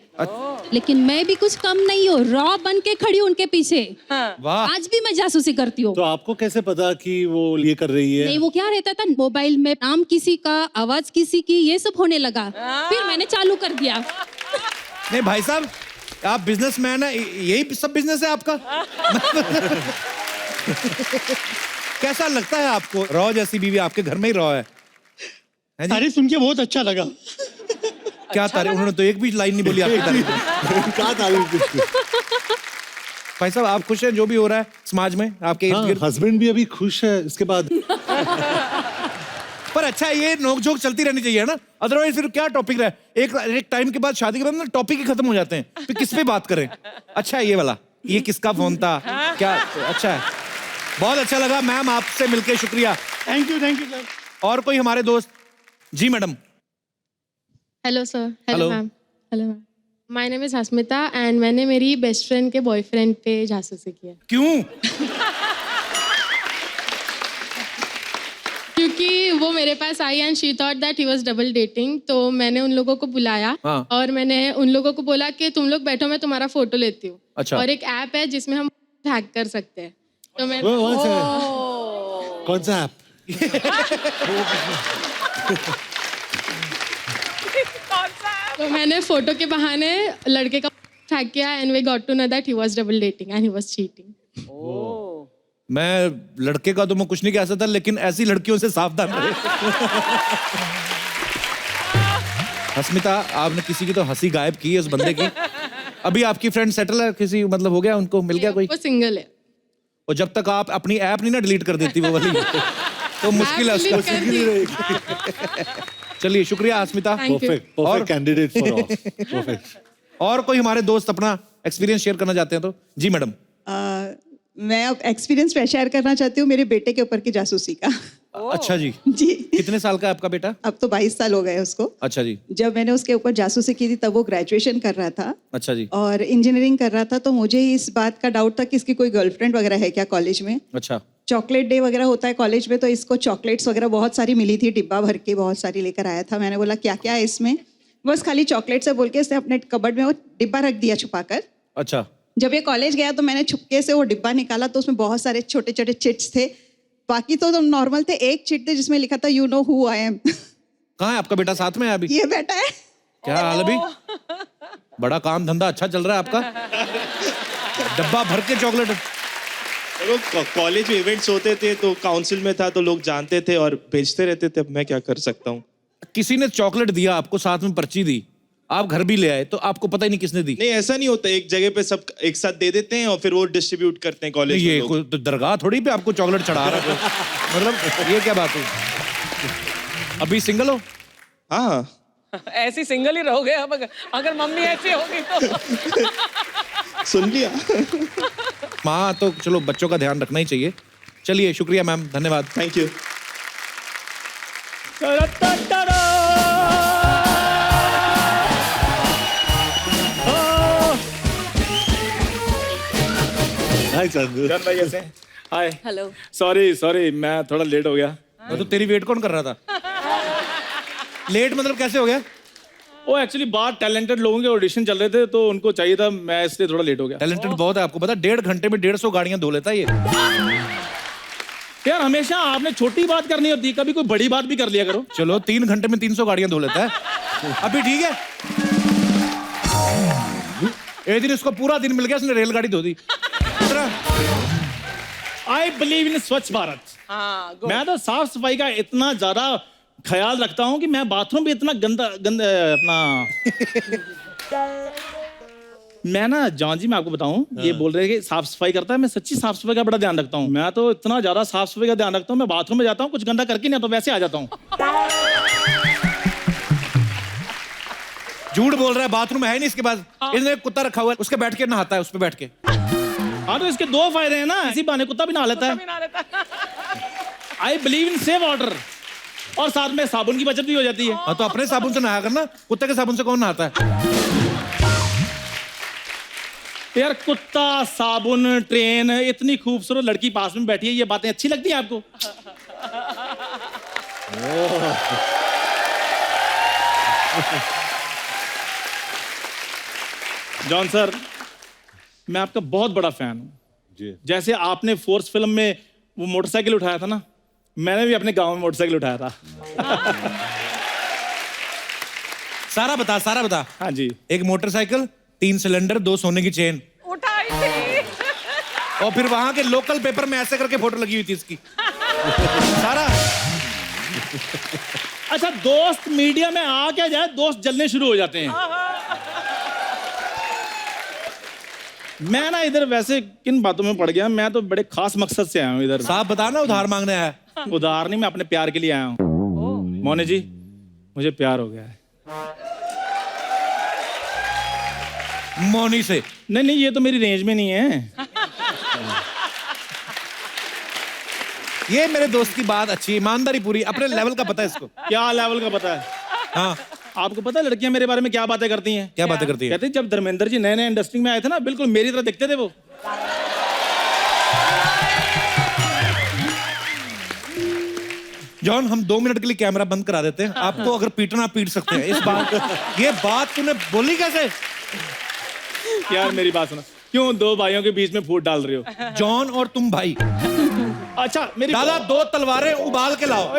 लेकिन मैं भी कुछ कम नहीं हूँ, रॉ बन के खड़ी हूँ उनके पीछे। वाह। आज भी मैं जासूसी करती हूँ। तो आपको कैसे पता कि वो ये कर रही है? नहीं, वो क्या रहता था, मोबाइल में नाम किसी का, आवाज किसी की, ये सब होने लगा। फिर मैंने चालू कर दिया। नहीं भाई साहब, आप बिजनेसमैन है, यही सब बिजनेस है आपका? कैसा लगता है आपको? रॉ जैसी बीवी आपके घर में ही रॉ है जी? तारीफ सुन के बहुत अच्छा लगा। क्या तारीफ? उन्होंने तो एक भी लाइन नहीं बोली आपकी तारीफ में। क्या तारीफ की? भाई साहब, आप खुश हैं जो भी हो रहा है समाज में आपके इर्द गिर्द? हस्बैंड भी अभी खुश है इसके बाद। पर अच्छा, ये नोकझोंक चलती रहनी चाहिए ना, अदरवाइज फिर क्या टॉपिक रहे? एक टाइम के बाद, शादी के बाद ना टॉपिक ही खत्म हो जाते हैं, फिर किस पे बात करें? अच्छा, ये वाला, ये किसका फोन था, क्या? अच्छा है, बहुत अच्छा लगा मैम आपसे मिलके, शुक्रिया। Thank you sir. और कोई हमारे दोस्त? जी madam. Hello sir. Hello. Hello ma'am. Hello ma'am, my name is Hasmita and मैंने मेरी बेस्ट फ्रेंड के बॉयफ्रेंड पे जासूसी किया। क्यों? क्योंकि वो मेरे पास आई and she thought that he was double dating, तो मैंने उन लोगों को बुलाया। हाँ। और मैंने उन लोगों को बोला कि तुम लोग बैठो, मैं तुम्हारा फोटो लेती हूँ। अच्छा। और एक ऐप है जिसमें हम हैक कर सकते हैं। तो मैं कौन सा ऐप? तो मैंने फोटो के बहाने लड़के का हैक किया and we got to know that he was double dating and he was cheating. मैं लड़के का तो मैं कुछ नहीं कह सकता, लेकिन ऐसी लड़कियों से सावधान रहे। हस्मिता, आपने किसी की तो हंसी गायब की है उस बंदे की। अभी आपकी फ्रेंड सेटल है किसी, मतलब हो गया, उनको मिल गया कोई? वो सिंगल है। और जब तक आप अपनी ऐप नहीं ना डिलीट कर देती वो वाली, तो मुश्किल है उसको। चलिए, शुक्रिया अस्मिता। Thank you. Perfect candidate for all. Perfect. और कोई हमारे दोस्त अपना एक्सपीरियंस शेयर करना चाहते हैं तो? जी मैडम। मैं अब एक्सपीरियंस शेयर करना चाहती हूँ मेरे बेटे के ऊपर की जासूसी का। अच्छा जी। जी। कितने साल का है आपका बेटा? अब तो 22 साल हो गए उसको। अच्छा जी। जब मैंने उसके ऊपर जासूसी की थी तब वो ग्रेजुएशन कर रहा था। अच्छा जी। और इंजीनियरिंग कर रहा था, तो मुझे इस बात का डाउट था कि इसकी कोई गर्लफ्रेंड वगैरह है क्या कॉलेज में। अच्छा। चॉकलेट डे वगैरह होता है कॉलेज में, तो इसको चॉकलेट्स वगैरह बहुत सारी मिली थी, डिब्बा भर के बहुत सारी लेकर आया था। मैंने बोला क्या क्या है इसमें? बस खाली चॉकलेट से बोल के इसने अपने कबर्ड में वो डिब्बा रख दिया छुपाकर। अच्छा। जब ये कॉलेज गया तो मैंने छुपके से वो डिब्बा निकाला, तो उसमें बहुत सारे छोटे छोटे चिट्स थे। बाकी तो नॉर्मल थे, एक चिट थे जिसमें लिखा था you know who I am. कहाँ है आपका बेटा? साथ में है अभी? ये बेटा है। क्या हाल अभी? बड़ा काम धंधा अच्छा चल रहा है आपका। डब्बा भर के चॉकलेट। कॉलेज में इवेंट्स होते थे तो काउंसिल में था तो लोग जानते थे और भेजते रहते थे। अब मैं क्या कर सकता हूँ? किसी ने चॉकलेट दिया आपको, साथ में पर्ची दी, आप घर भी ले आए, तो आपको पता ही नहीं किसने दी? नहीं, ऐसा नहीं होता। एक जगह पे सब एक साथ दे देते हैं और फिर वो डिस्ट्रीब्यूट करते हैं कॉलेज में ये लोग। कोई तो दरगाह थोड़ी पे आपको चॉकलेट चढ़ा रहा है। मतलब ये क्या बात हुई? अभी सिंगल हो? हाँ। ऐसी सिंगल ही रहोगे अब, अगर मम्मी ऐसी होगी तो। सुन लिया। माँ तो चलो बच्चों का ध्यान रखना ही चाहिए। चलिए, शुक्रिया मैम, धन्यवाद। Thank you. हाय चंदू। जान भाई कैसे हैं? हाय। हेलो। सॉरी मैं थोड़ा लेट हो गया। तो तेरी वेट कौन कर रहा था? लेट मतलब कैसे हो गया? वो एक्चुअली बाहर टैलेंटेड लोगों के ऑडिशन चल रहे थे तो उनको चाहिए था, मैं इसलिए थोड़ा लेट हो गया। टैलेंटेड बहुत है, आपको पता 1.5 घंटे में 150 गाड़ियां धो लेता है ये। यार हमेशा आपने छोटी बात करनी होती है, कभी कोई बड़ी बात भी कर लिया करो। चलो 3 घंटे में 300 गाड़ियां धो लेता है। अभी ठीक है। एक दिन इसको पूरा दिन मिल गया, इसने रेलगाड़ी धो दी। आई बिलीव इन स्वच्छ भारत। हाँ, मैं तो साफ सफाई का इतना ज्यादा ख्याल रखता हूँ कि मैं बाथरूम भी इतना गंदा अपना मैं ना जॉन जी मैं आपको बताऊं, ये बोल रहे हैं कि साफ सफाई करता है, मैं सच्ची साफ सफाई का बड़ा ध्यान रखता हूँ। मैं तो इतना ज्यादा साफ सफाई का ध्यान रखता हूँ, मैं बाथरूम में जाता हूँ कुछ गंदा करके नहीं तो वैसे आ जाता हूँ। झूठ बोल रहा है, बाथरूम है नहीं इसके पास। इसने एक कुत्ता रखा हुआ है, उसके बैठ के नहाता है, उस पे बैठ के। हाँ तो इसके 2 फायदे हैं ना, इसी बहाने कुत्ता भी नहा लेता है। I believe in save water, और साथ में साबुन की बचत भी हो जाती है। हाँ तो अपने साबुन से नहाया करना, कुत्ते के साबुन से कौन नहाता है? यार कुत्ता, साबुन, ट्रेन, इतनी खूबसूरत लड़की पास में बैठी है, ये बातें अच्छी लगती हैं आपको? जॉन सर, मैं आपका बहुत बड़ा फैन हूं। जी। जैसे आपने फोर्स फिल्म में वो मोटरसाइकिल उठाया था ना, मैंने भी अपने गांव में मोटरसाइकिल उठाया था। सारा बता। हाँ जी। एक मोटरसाइकिल, 3 सिलेंडर, 2 सोने की चेन, उठाई थी। और फिर वहां के लोकल पेपर में ऐसे करके फोटो लगी हुई थी इसकी। सारा। अच्छा, दोस्त मीडिया में आ क्या जाए, दोस्त जलने शुरू हो जाते हैं। मैं ना इधर वैसे किन बातों में पड़ गया, मैं तो बड़े खास मकसद से आया हूँ इधर। साहब बता ना, उधार मांगने आया है। उधार नहीं, मैं अपने प्यार के लिए आया हूँ। मोने जी, मुझे प्यार हो गया है। मोनी से? नहीं, ये तो मेरी रेंज में नहीं है। ये मेरे दोस्त की बात अच्छी, ईमानदारी पूरी, अपने लेवल का पता है इसको। क्या लेवल का पता है? हाँ। आपको पता है लड़कियां मेरे बारे में क्या बातें करती हैं? क्या बातें करती है? कहते हैं जब धर्मेंद्र जी नए इंडस्ट्री में आए थे ना, बिल्कुल मेरी तरह दिखते थे वो। जॉन, हम 2 मिनट के लिए कैमरा बंद करा देते हैं। आपको अगर पीटना पीट सकते हैं। इस बात ये बात तूने बोली कैसे? यार मेरी बात सुनो, क्यों 2 भाइयों के बीच में फूट डाल रहे हो? जॉन और तुम भाई। अच्छा मेरी दादा 2 तलवारें उबाल के लाओ।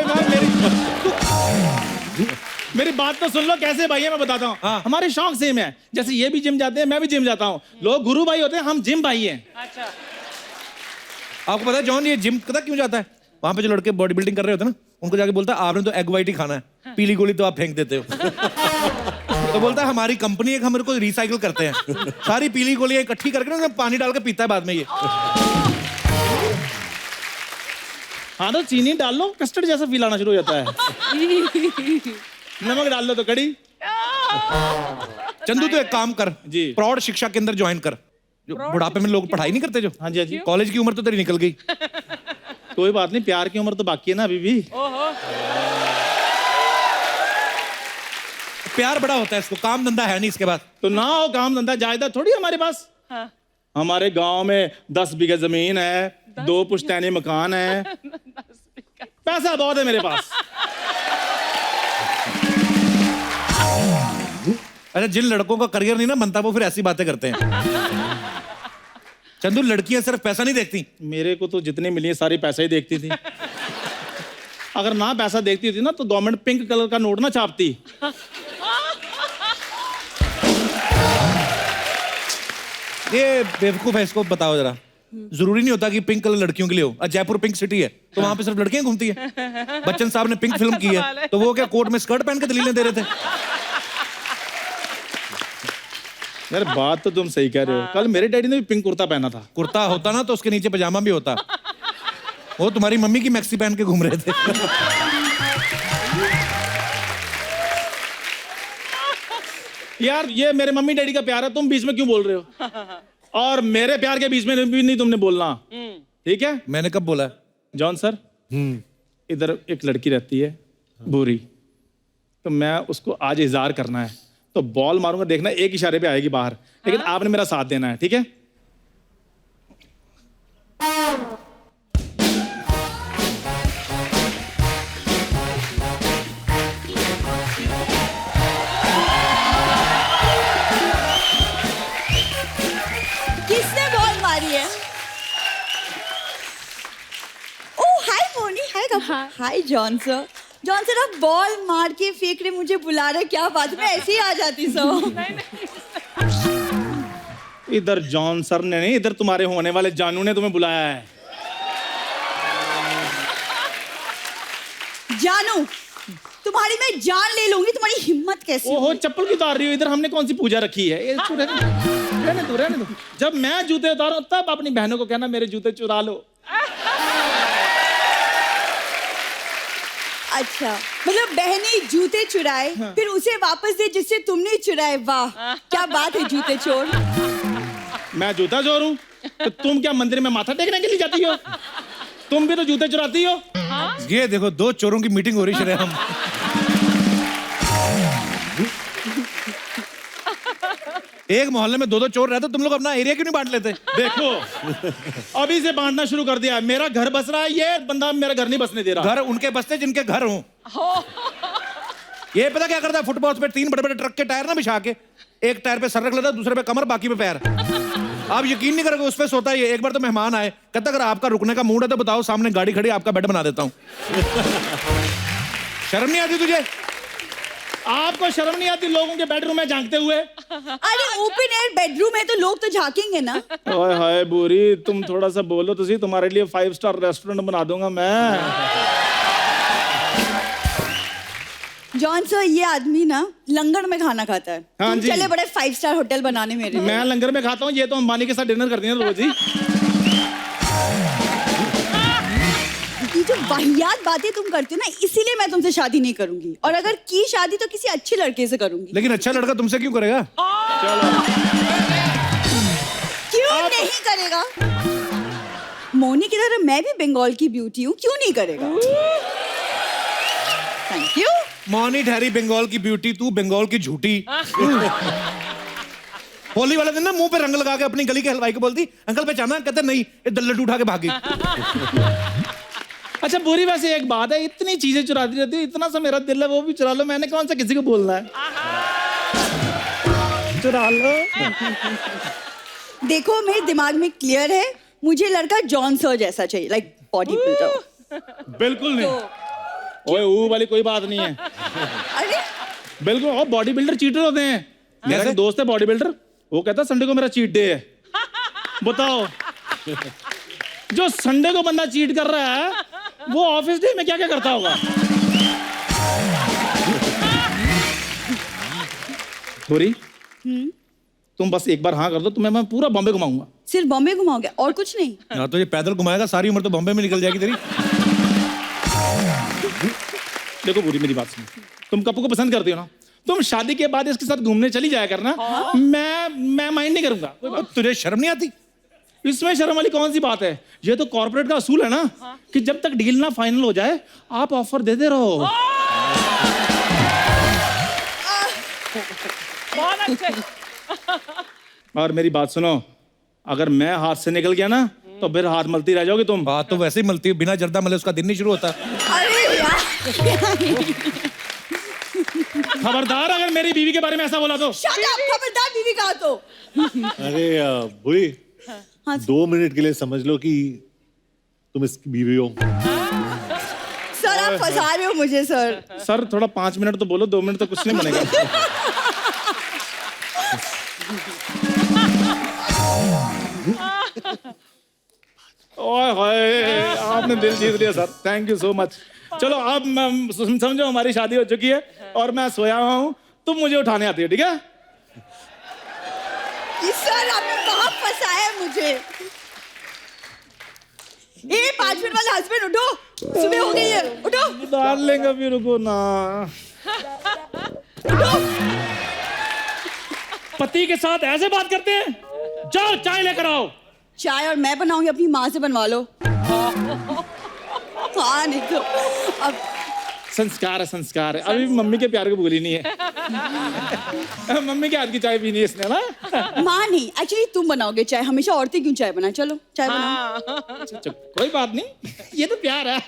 मेरी बात तो सुन लो, कैसे भाई है मैं बताता हूँ। हाँ। हमारे शौक सेम है, जैसे ये भी जिम जाते हैं, मैं भी जिम जाता हूँ। लोग गुरु भाई होते हैं, हम जिम भाई हैं। अच्छा। आपको पता है जॉन, ये जिम पता क्यों जाता है? वहां पे जो लड़के बॉडी बिल्डिंग कर रहे होते हैं ना, उनको जाके बोलता है आपने तो एग वाइट ही खाना है, पीली गोली तो आप फेंक देते हो। तो बोलता है हमारी कंपनी एक हमारे को रिसाइकिल करते हैं, सारी पीली गोलियां इकट्ठी करके ना पानी डाल के पीता है बाद में ये। हाँ तो चीनी डाल लो, कस्टर्ड जैसा फील आना शुरू हो जाता है। नमक डाल लो तो कड़ी। चंदू तो एक काम कर जी। प्रौढ़ शिक्षा केंद्र ज्वाइन कर। जो बुढ़ापे में लोग पढ़ाई नहीं करते जो। हाँ जी, हाँ जी। कॉलेज की उम्र तो तेरी निकल गई। कोई बात नहीं, प्यार की उम्र तो बाकी है ना अभी भी। प्यार बड़ा होता है, इसको काम धंधा है नहीं इसके बाद। तो ना हो काम धंधा, जायदाद थोड़ी हमारे पास। हाँ। हमारे गांव में 10 बीघा जमीन है, 2 पुश्तैनी मकान है, पैसा बहुत है मेरे पास। अच्छा, जिन लड़कों का करियर नहीं ना बनता वो फिर ऐसी बातें करते हैं। चंदू, लड़कियां सिर्फ पैसा नहीं देखती। मेरे को तो जितनी मिली है सारी पैसा ही देखती थी। अगर ना पैसा देखती थी ना तो गवर्नमेंट पिंक कलर का नोट ना छापती। ये बेवकूफ है, इसको बताओ जरा। जरूरी नहीं होता कि पिंक कलर लड़कियों के लिए हो। जयपुर पिंक सिटी है तो वहां पे सिर्फ लड़कियां घूमती है। बच्चन साहब ने पिंक फिल्म की है तो वो क्या कोर्ट में स्कर्ट पहन के दलीलें दे रहे थे? यार बात तो तुम सही कह रहे हो। कल मेरे डैडी ने भी पिंक कुर्ता पहना था। कुर्ता होता ना तो उसके नीचे पजामा भी होता। वो तुम्हारी मम्मी की मैक्सी पहन के घूम रहे थे। यार ये मेरे मम्मी डैडी का प्यार है, तुम बीच में क्यों बोल रहे हो? और मेरे प्यार के बीच में भी नहीं तुमने बोलना, ठीक है? मैंने कब बोला? जॉन सर, इधर एक लड़की रहती है भूरी, तो मैं उसको आज इजहार करना है तो बॉल मारूंगा, देखना एक इशारे पे आएगी बाहर, लेकिन आपने मेरा साथ देना है, ठीक है? हाय जॉन सर। जॉन सर आप बॉल मार के फेंक रहे, मुझे बुला रहे, क्या बात है? मैं ऐसे ही आ जाती सर। इधर जॉन सर ने नहीं, इधर तुम्हारे होने वाले जानू ने तुम्हें बुलाया है। जानू, तुम्हारी मैं जान ले लूंगी, तुम्हारी हिम्मत कैसी? ओहो, चप्पल क्यों उतार रही हो? इधर हमने कौन सी पूजा रखी है? ये रहने दो, रहने दो। जब मैं जूते उतारूं तब अपनी बहनों को कहना मेरे जूते चुरा लो। अच्छा, मतलब बहनी जूते चुराए, फिर उसे वापस दे जिससे तुमने चुराए। वाह, क्या बात है जूते चोर। मैं जूता चोर हूं तो तुम क्या मंदिर में माथा टेकने के लिए जाती हो? तुम भी तो जूते चुराती हो। ये देखो, दो चोरों की मीटिंग हो रही है। हम एक मोहल्ले में दो चोर रहते, तुम लोग अपना एरिया क्यों नहीं बांट लेते? देखो अभी से बांटना शुरू कर दिया। मेरा घर बस रहा है, ये बंदा मेरा घर नहीं बसने दे रहा। घर उनके बसते जिनके घर हों। ये पता क्या करता है? फुटपाथ पे 3 बड़े-बड़े ट्रक के टायर ना बिछा के, एक टायर पे सर रख लेता है, दूसरे पे कमर, बाकी पे पैर। आप यकीन नहीं करोगे, उस पे सोता ही है। एक बार तो मेहमान आए, कहता अगर आपका रुकने का मूड है तो बताओ, सामने गाड़ी खड़ी, आपका बेड बना देता हूँ। शर्म नहीं आती तुझे? आपको शर्म नहीं आती लोगों के बेडरूम में झांकते हुए? अरे ओपन एयर बेडरूम है तो लोग तो झांकेंगे ना। ओए हाय बुरी, तुम थोड़ा सा बोलो तो सही, तुम्हारे लिए 5 स्टार रेस्टोरेंट बना दूंगा मैं। जॉन सर, ये आदमी ना लंगर में खाना खाता है। हाँ तुम जी। चले बड़े 5 स्टार होटल बनाने मेरे लिए। मैं लंगर में खाता हूँ, ये तो अंबानी के साथ डिनर करती है रोज ही। ये जो वाहियात बातें तुम करते हो ना, इसीलिए मैं तुमसे शादी नहीं करूंगी। और अगर की शादी तो किसी अच्छे लड़के से करूंगी। लेकिन अच्छा लड़का तुमसे क्यों करेगा? क्यों नहीं करेगा? मोनी की तरह मैं भी बंगाल की ब्यूटी हूँ, क्यों नहीं करेगा? Thank you. मौनी ठहरी बंगाल की ब्यूटी, तू बंगाल की झूठी। होली वाले दिन ना मुंह पे रंग लगा के अपनी गली के हलवाई को बोलती, अंकल पहचाना? कहते नहीं, ये लड्डू उठा के भागी। अच्छा बुरी, वैसे एक बात है, इतनी चीजें चुराती रहती हो, इतना सा मेरा दिल है वो भी चुरा लो। मैंने कौन सा किसी को बोलना है? चुरा लो। देखो मेरे दिमाग में क्लियर है, मुझे लड़का जॉन सर जैसा चाहिए, लाइक बॉडी बिल्डर। बिल्कुल नहीं। ओए वो वाली कोई बात नहीं है। अरे बिल्कुल, और बॉडी बिल्डर चीटर होते हैं। मेरा एक दोस्त है बॉडी बिल्डर, वो कहता है संडे को मेरा चीट डे है। बताओ, जो संडे को बंदा चीट कर रहा है वो ऑफिस डे में क्या क्या करता होगा? थोड़ी तुम बस एक बार हाँ कर दो, तुम्हें मैं पूरा बॉम्बे घुमाऊंगा। सिर्फ बॉम्बे घुमाओगे और कुछ नहीं? ना तो ये पैदल घुमाएगा, सारी उम्र तो बॉम्बे में निकल जाएगी तेरी। देखो बुरी, मेरी बात सुनो, तुम कपू को पसंद करती हो ना, तुम शादी के बाद इसके साथ घूमने चली जाया करना। मैं माइंड नहीं करूंगा। तुझे शर्म नहीं आती? इसमें शर्म वाली कौन सी बात है? ये तो कॉर्पोरेट का असूल है ना कि जब तक डील ना फाइनल हो जाए आप ऑफर देते रहो। बहुत अच्छे। और मेरी बात सुनो, अगर मैं हाथ से निकल गया ना तो फिर हाथ मलती रह जाओगी तुम। बात तो वैसे ही मलती है, बिना जर्दा मले उसका दिन नहीं शुरू होता। अरे यार, खबरदार अगर मेरी बीवी के बारे में ऐसा बोला तो। शट अप, खबरदार बीवी कहा तो। अरे बुरी, 2 मिनट के लिए समझ लो कि तुम इसकी बीवी हो। सर आप फंसा रहे हो मुझे सर। सर थोड़ा 5 मिनट तो बोलो, 2 मिनट तो कुछ नहीं बनेगा। ओए होए, आपने दिल जीत लिया sir, thank you so much. चलो अब समझो हमारी शादी हो चुकी है और मैं सोया हुआ हूँ, तुम मुझे उठाने आती है, ठीक है? सर आपने कहाँ फंसाया है मुझे? 5 मिनट वाले हस्बैंड उठो, सुबह हो गई है, उठो। डार्लिंग अभी रुको ना। उठो। पति के साथ ऐसे बात करते हैं? जाओ चाय लेकर आओ। चाय और मैं बनाऊंगी, अपनी माँ से बनवा लो। हाँ नहीं तो अब संस्कार है, संस्कार है। अभी मम्मी के प्यार को भूली नहीं है। मम्मी के हाथ की चाय पीनी है इसने ना। माँ नहीं, एक्चुअली तुम बनाओगे चाय, हमेशा औरतें क्यों चाय बनाए? चलो चाय बनाओ। कोई बात नहीं, ये तो प्यार है।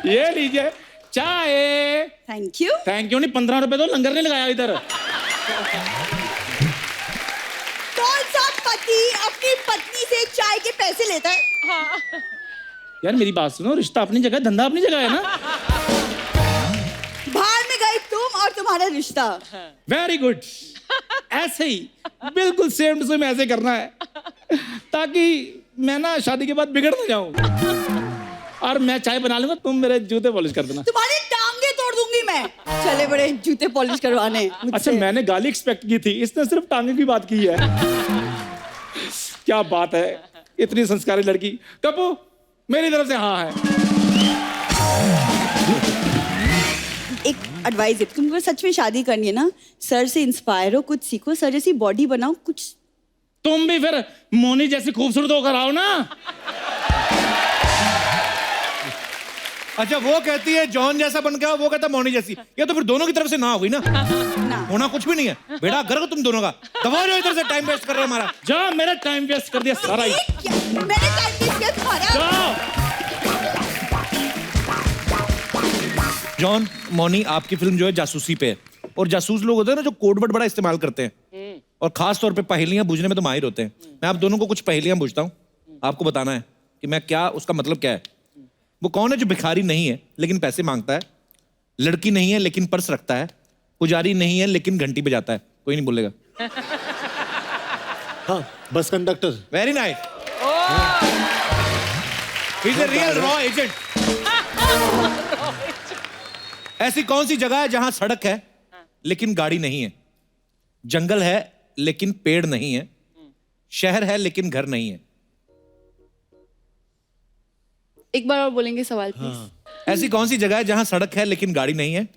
ये लीजिए चाय। Thank you. थैंक यू नहीं, 15 रुपए तो लंगर ने लगाया इधर। कौन सा पति अपनी पत्नी से चाय के पैसे लेता है? यार मेरी बात सुनो, रिश्ता अपनी जगह, धंधा अपनी जगह है ना। बाहर में गई तुम और तुम्हारा रिश्ता। वेरी गुड, ऐसे ही बिल्कुल सेम टू सेम ऐसे करना है, ताकि मैं ना शादी के बाद बिगड़ ना जाऊं। और मैं चाय बना लूंगा, तुम मेरे जूते पॉलिश कर देना। तुम्हारी टांगे तोड़ दूंगी मैं। चले बड़े जूते पॉलिश करवाने मुझसे। अच्छा, मैंने गाली एक्सपेक्ट की थी, इसने सिर्फ टांगे की बात की है। क्या बात है, इतनी संस्कारी लड़की। कपू, मेरी तरफ से हाँ है। एक एडवाइस है, तुमको सच में शादी करनी है ना, सर से इंस्पायर हो, कुछ सीखो, सर जैसी बॉडी बनाओ कुछ। तुम भी फिर मोनी जैसी खूबसूरत होकर आओ ना। अच्छा, वो कहती है जॉन जैसा बन के आओ, वो कहता मोनी जैसी। ये तो फिर दोनों की तरफ से ना हुई ना। होना कुछ भी नहीं है बेटा, करो तुम दोनों का। दबा जो इधर से, टाइम वेस्ट कर रहे हो हमारा। जा, मेरा टाइम वेस्ट कर दिया सारा ही। मैंने टाइम वेस्ट किया तुम्हारा। जाओ। जॉन, मोनी, आपकी फिल्म जो है जासूसी पे है, और जासूस लोग होते हैं ना जो कोड वर्ड बड़ा इस्तेमाल करते हैं, और खास तौर पे पहेलियां बूझने में तो माहिर होते हैं। मैं आप दोनों को कुछ पहेलियां पूछता हूं, आपको बताना है कि मैं क्या, उसका मतलब क्या है। वो कौन है जो भिखारी नहीं है लेकिन पैसे मांगता है, लड़की नहीं है लेकिन पर्स रखता है, पुजारी नहीं है लेकिन घंटी बजाता है? कोई नहीं बोलेगा। हाँ, bus conductor. Very nice. He is a real raw agent. ऐसी कौन सी जगह है जहां सड़क है लेकिन गाड़ी नहीं है, जंगल है लेकिन पेड़ नहीं है, शहर है लेकिन घर नहीं है? एक बार और बोलेंगे सवाल प्लीज। ऐसी कौन सी जगह है जहां सड़क है लेकिन गाड़ी नहीं है,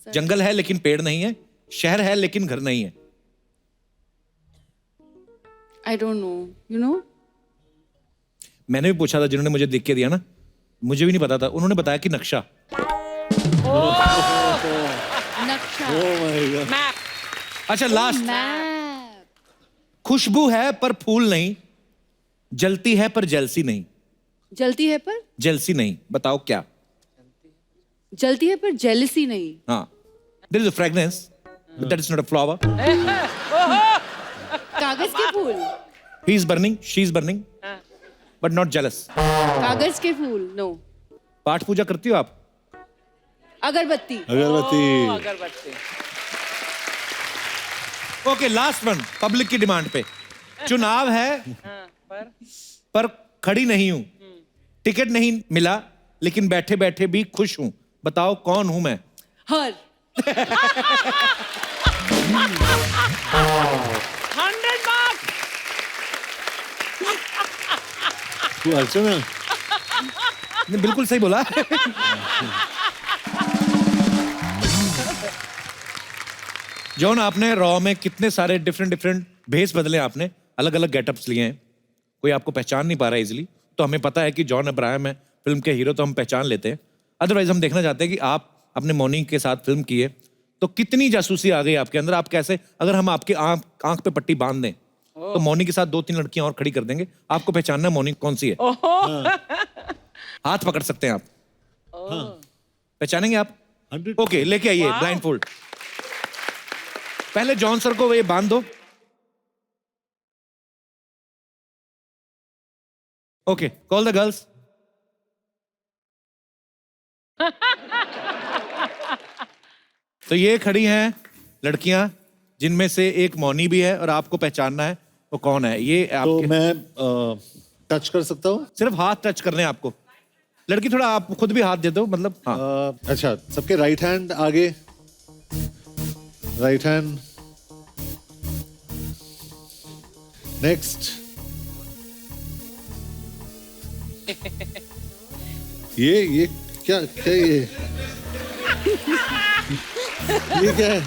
जंगल है लेकिन पेड़ नहीं है, शहर है लेकिन घर नहीं है? I don't know, you know. मैंने भी पूछा था, जिन्होंने मुझे देख के दिया ना, मुझे भी नहीं पता था, उन्होंने बताया कि नक्शा। नक्शा। मैप। अच्छा, लास्ट। खुशबू है पर फूल नहीं, जलती है पर जेलसी नहीं। जलती है पर जेलसी नहीं, बताओ क्या? जलती है पर जेलसी नहीं। हाँ, there is a fragrance but that is not a flower. कागज के फूल। He is burning, she is burning, but not jealous. कागज के फूल, नो। पाठ पूजा करती हो आप? अगरबत्ती। अगरबत्ती। अगरबत्ती। ओके, लास्ट वन, पब्लिक की डिमांड पे। चुनाव है पर खड़ी नहीं हूं, टिकट नहीं मिला लेकिन बैठे बैठे भी खुश हूं, बताओ कौन हूं मैं? हर। 100 marks। तू अर्चना। ने बिल्कुल सही बोला। जॉन, आपने रॉ में कितने सारे डिफरेंट भेस बदले, आपने अलग अलग गेटअप्स लिए हैं, कोई आपको पहचान नहीं पा रहा है इजीली। तो हमें पता है कि जॉन अब्राहम है फिल्म के हीरो, तो हम पहचान लेते हैं। अदरवाइज हम देखना चाहते हैं कि आप अपने मोनी के साथ फिल्म की है तो कितनी जासूसी आ गई आपके अंदर। आप कैसे, अगर हम आपके आंख पे पट्टी बांध दें तो मोनी के साथ 2-3 लड़कियां और खड़ी कर देंगे, आपको पहचानना मोनी कौन सी है। हाथ पकड़ सकते हैं आप। पहचानेंगे आप? 100। ओके, लेके आइए ब्लाइंड फोल्ड। पहले जॉन सर को ये बांध दो। Okay, call the girls. तो ये खड़ी हैं लड़कियां, जिनमें से एक मौनी भी है, और आपको पहचानना है वो कौन है। ये तो आपके मैं टच कर सकता हूँ? सिर्फ हाथ टच करने हैं आपको। लड़की थोड़ा आप खुद भी हाथ दे दो, मतलब हाँ। अच्छा, सबके राइट हैंड आगे, राइट हैंड नेक्स्ट। ये क्या क्या ये क्या है?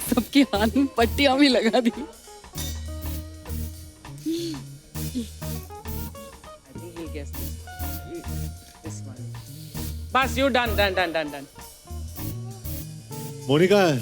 सबके हाथ में पट्टियां भी लगा दी। बस you done done done done done. Monica है।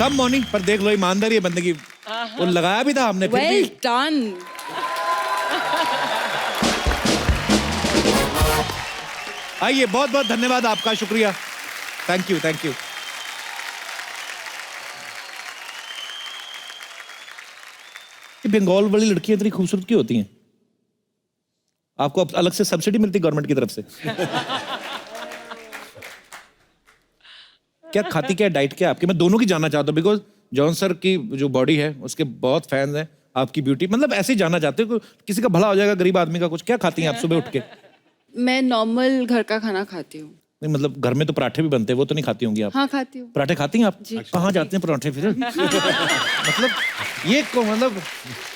कम मौनी, पर देख लो ईमानदारी है बंदे की। वो लगाया भी था हमने फिर वेल भी। डन। आइए, बहुत बहुत धन्यवाद आपका, शुक्रिया, thank you thank you. Bengal वाली लड़कियां इतनी खूबसूरत क्यों होती हैं? आपको अलग से सब्सिडी मिलती गवर्नमेंट की तरफ से? क्या खाती, क्या डाइट क्या आपकी? मैं दोनों की जानना चाहता हूँ, बिकॉज जॉन सर की जो बॉडी है उसके बहुत फैंस हैं, आपकी ब्यूटी, मतलब ऐसे ही जानना चाहते हो, किसी का भला हो जाएगा गरीब आदमी का कुछ। क्या खाती हैं आप सुबह उठ के? मैं नॉर्मल घर का खाना खाती हूँ। नहीं मतलब घर में तो पराठे भी बनते हैं, वो तो नहीं खाती होंगी आप? हाँ खाती हूँ। पराठे खाती हैं आप? कहाँ जाते हैं पराठे फिर? मतलब ये को मतलब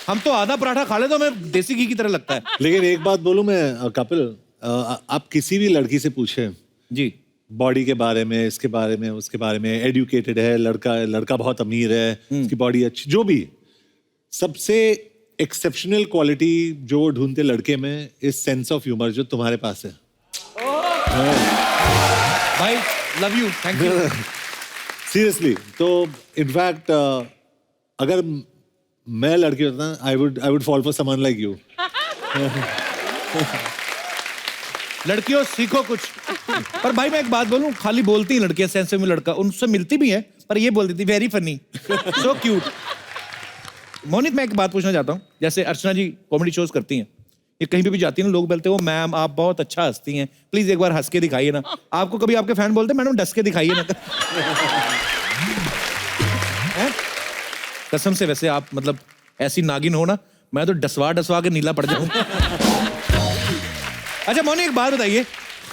हम तो आधा पराठा खा ले तो हमें देसी घी की तरह लगता है। लेकिन एक बात बोलूं मैं कपिल, आप किसी भी लड़की से पूछे जी बॉडी के बारे में, इसके बारे में, उसके बारे में, एडुकेटेड है लड़का बहुत अमीर है, उसकी बॉडी अच्छी, जो भी, सबसे एक्सेप्शनल क्वालिटी जो वो ढूंढते लड़के में इज सेंस ऑफ ह्यूमर, जो तुम्हारे पास है। भाई love you, thank you. Seriously, तो इनफैक्ट अगर मैं लड़की होता ना, I would fall for someone like you. लड़कियों सीखो कुछ। पर भाई मैं एक बात बोलूं, खाली बोलती हैं लड़कियां, सेंस में लड़का, उनसे मिलती भी है, पर ये बोलती थी very funny, so cute. Monit, मैं एक बात पूछना चाहता हूँ, जैसे अर्चना जी कॉमेडी शोज करती हैं, ये कहीं पे भी जाती है ना, लोग बोलते हैं वो मैम आप बहुत अच्छा हंसती हैं, प्लीज एक बार हंस के दिखाइए ना। आपको कभी आपके फैन बोलते हैं मैडम डस के दिखाइए ना? कसम से, वैसे आप मतलब ऐसी नागिन हो ना, मैं तो डसवा के नीला पड़ जाऊं। अच्छा मोनी, एक बात बताइए,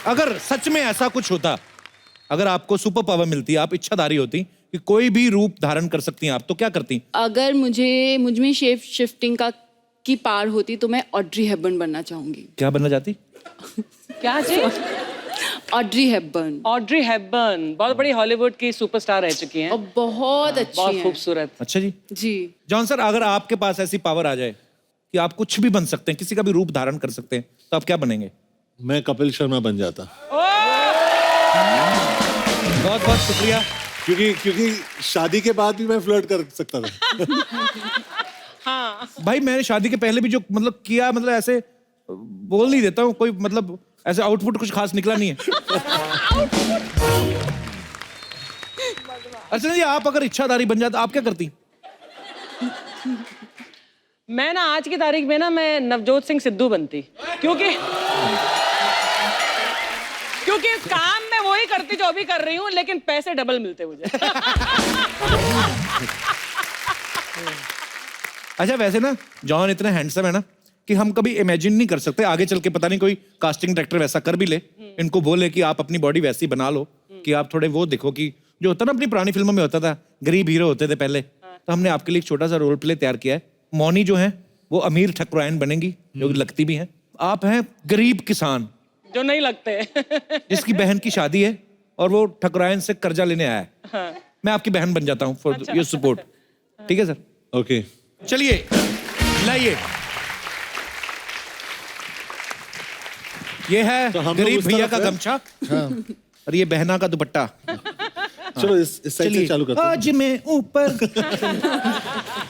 अगर सच में ऐसा कुछ होता, अगर आपको सुपर पावर मिलती, आप इच्छाधारी होती कि कोई भी रूप धारण कर सकती हैं आप, तो क्या करती? अगर मुझ में शेप शिफ्टिंग की पार होती तो मैं ऑड्री हेपबर्न बनना चाहूंगी। क्या बनना चाहती? क्या चीज? Audrey Hepburn. ऑड्री हेपबर्न बहुत बड़ी हॉलीवुड की सुपरस्टार रह चुकी हैं और बहुत अच्छी बहुत हैं। खूबसूरत। अच्छा जी। जी जॉन सर, अगर आपके पास ऐसी पावर आ जाए कि आप कुछ भी बन सकते हैं, किसी का भी रूप धारण कर सकते हैं, तो आप क्या बनेंगे? मैं कपिल शर्मा बन जाता। बहुत बहुत शुक्रिया। क्योंकि शादी के बाद भी मैं फ्लर्ट कर सकता था। हाँ भाई मैंने शादी के पहले भी जो मतलब किया, मतलब ऐसे बोल नहीं देता हूँ, कोई मतलब ऐसे आउटपुट कुछ खास निकला नहीं है। अच्छा जी, आप अगर इच्छाधारी बन जाते आप क्या करती? मैं ना आज की तारीख में ना मैं नवजोत सिंह सिद्धू बनती, क्योंकि काम मैं वही करती जो अभी कर रही हूँ, लेकिन पैसे डबल मिलते मुझे। अच्छा वैसे ना जॉन इतने हैंडसम है ना कि हम कभी इमेजिन नहीं कर सकते आगे चल के, पता नहीं कोई कास्टिंग डायरेक्टर वैसा कर भी ले, इनको बोले कि आप अपनी बॉडी वैसी बना लो कि आप थोड़े वो दिखो, कि जो होता ना अपनी पुरानी फिल्मों में होता था, गरीब हीरो होते थे पहले, तो हमने आपके लिए एक छोटा सा रोल प्ले तैयार किया है। मौनी जो है वो अमीर ठकुराइन बनेंगी, जो लगती भी हैं। आप हैं गरीब किसान जो नहीं लगते। जिसकी बहन की शादी है और वो ठकुराइन से कर्जा लेने आया है। हाँ। मैं आपकी बहन बन जाता हूँ फॉर योर सपोर्ट। ठीक है सर? ओके चलिए लाइए, ये है तो हम लोग गरीब उस भैया तरफ का हैं? गमछा और ये बहना का दुपट्टा। चलो इस साइड से चालू करते हैं। आज में ऊपर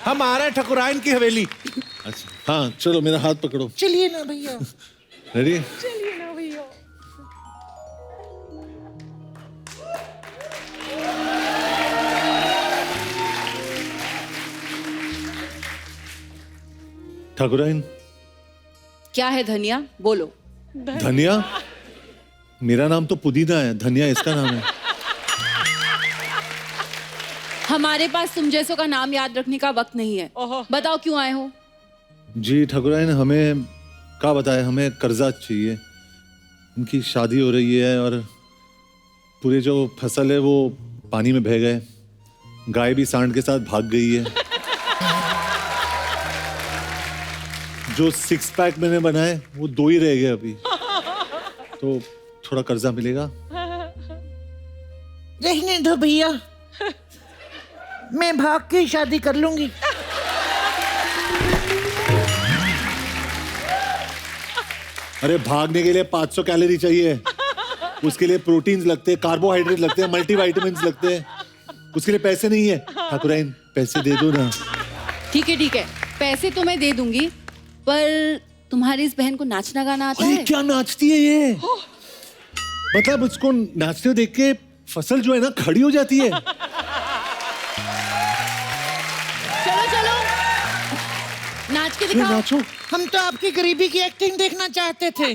हम आ रहे हैं ठकुराइन की हवेली। अच्छा हाँ, चलो मेरा हाथ पकड़ो। चलिए ना भैया। रेडी? चलिए ना भैया। ठाकुराइन। क्या है धनिया, बोलो। धनिया? मेरा नाम तो पुदीना है, धनिया इसका नाम है। हमारे पास तुम जैसों का नाम याद रखने का वक्त नहीं है। बताओ क्यों आए हो? जी ठाकुराइन, हमें क्या बताए, हमें कर्जा चाहिए। उनकी शादी हो रही है और पूरे जो फसल है वो पानी में बह गए, गाय भी सांड के साथ भाग गई है। जो 6 पैक मैंने बनाए वो 2 ही रह गए अभी, तो थोड़ा कर्जा मिलेगा? रहने दो भैया, मैं भाग के शादी कर लूंगी। अरे भागने के लिए 500 कैलोरी चाहिए, उसके लिए प्रोटीन्स लगते हैं, कार्बोहाइड्रेट लगते हैं, मल्टीविटामिन्स लगते हैं। उसके लिए पैसे नहीं है। ठाकुराइन पैसे दे दो ना। ठीक है, पैसे तो मैं दे दूंगी, पर तुम्हारी इस बहन को नाचना गाना आता अरे है? क्या नाचती है ये, मतलब उसको नाचते हुए देख के फसल जो है ना खड़ी हो जाती है। चलो नाच के अरे दिखाओ। नाचो। हम तो आपकी गरीबी की एक्टिंग देखना चाहते थे,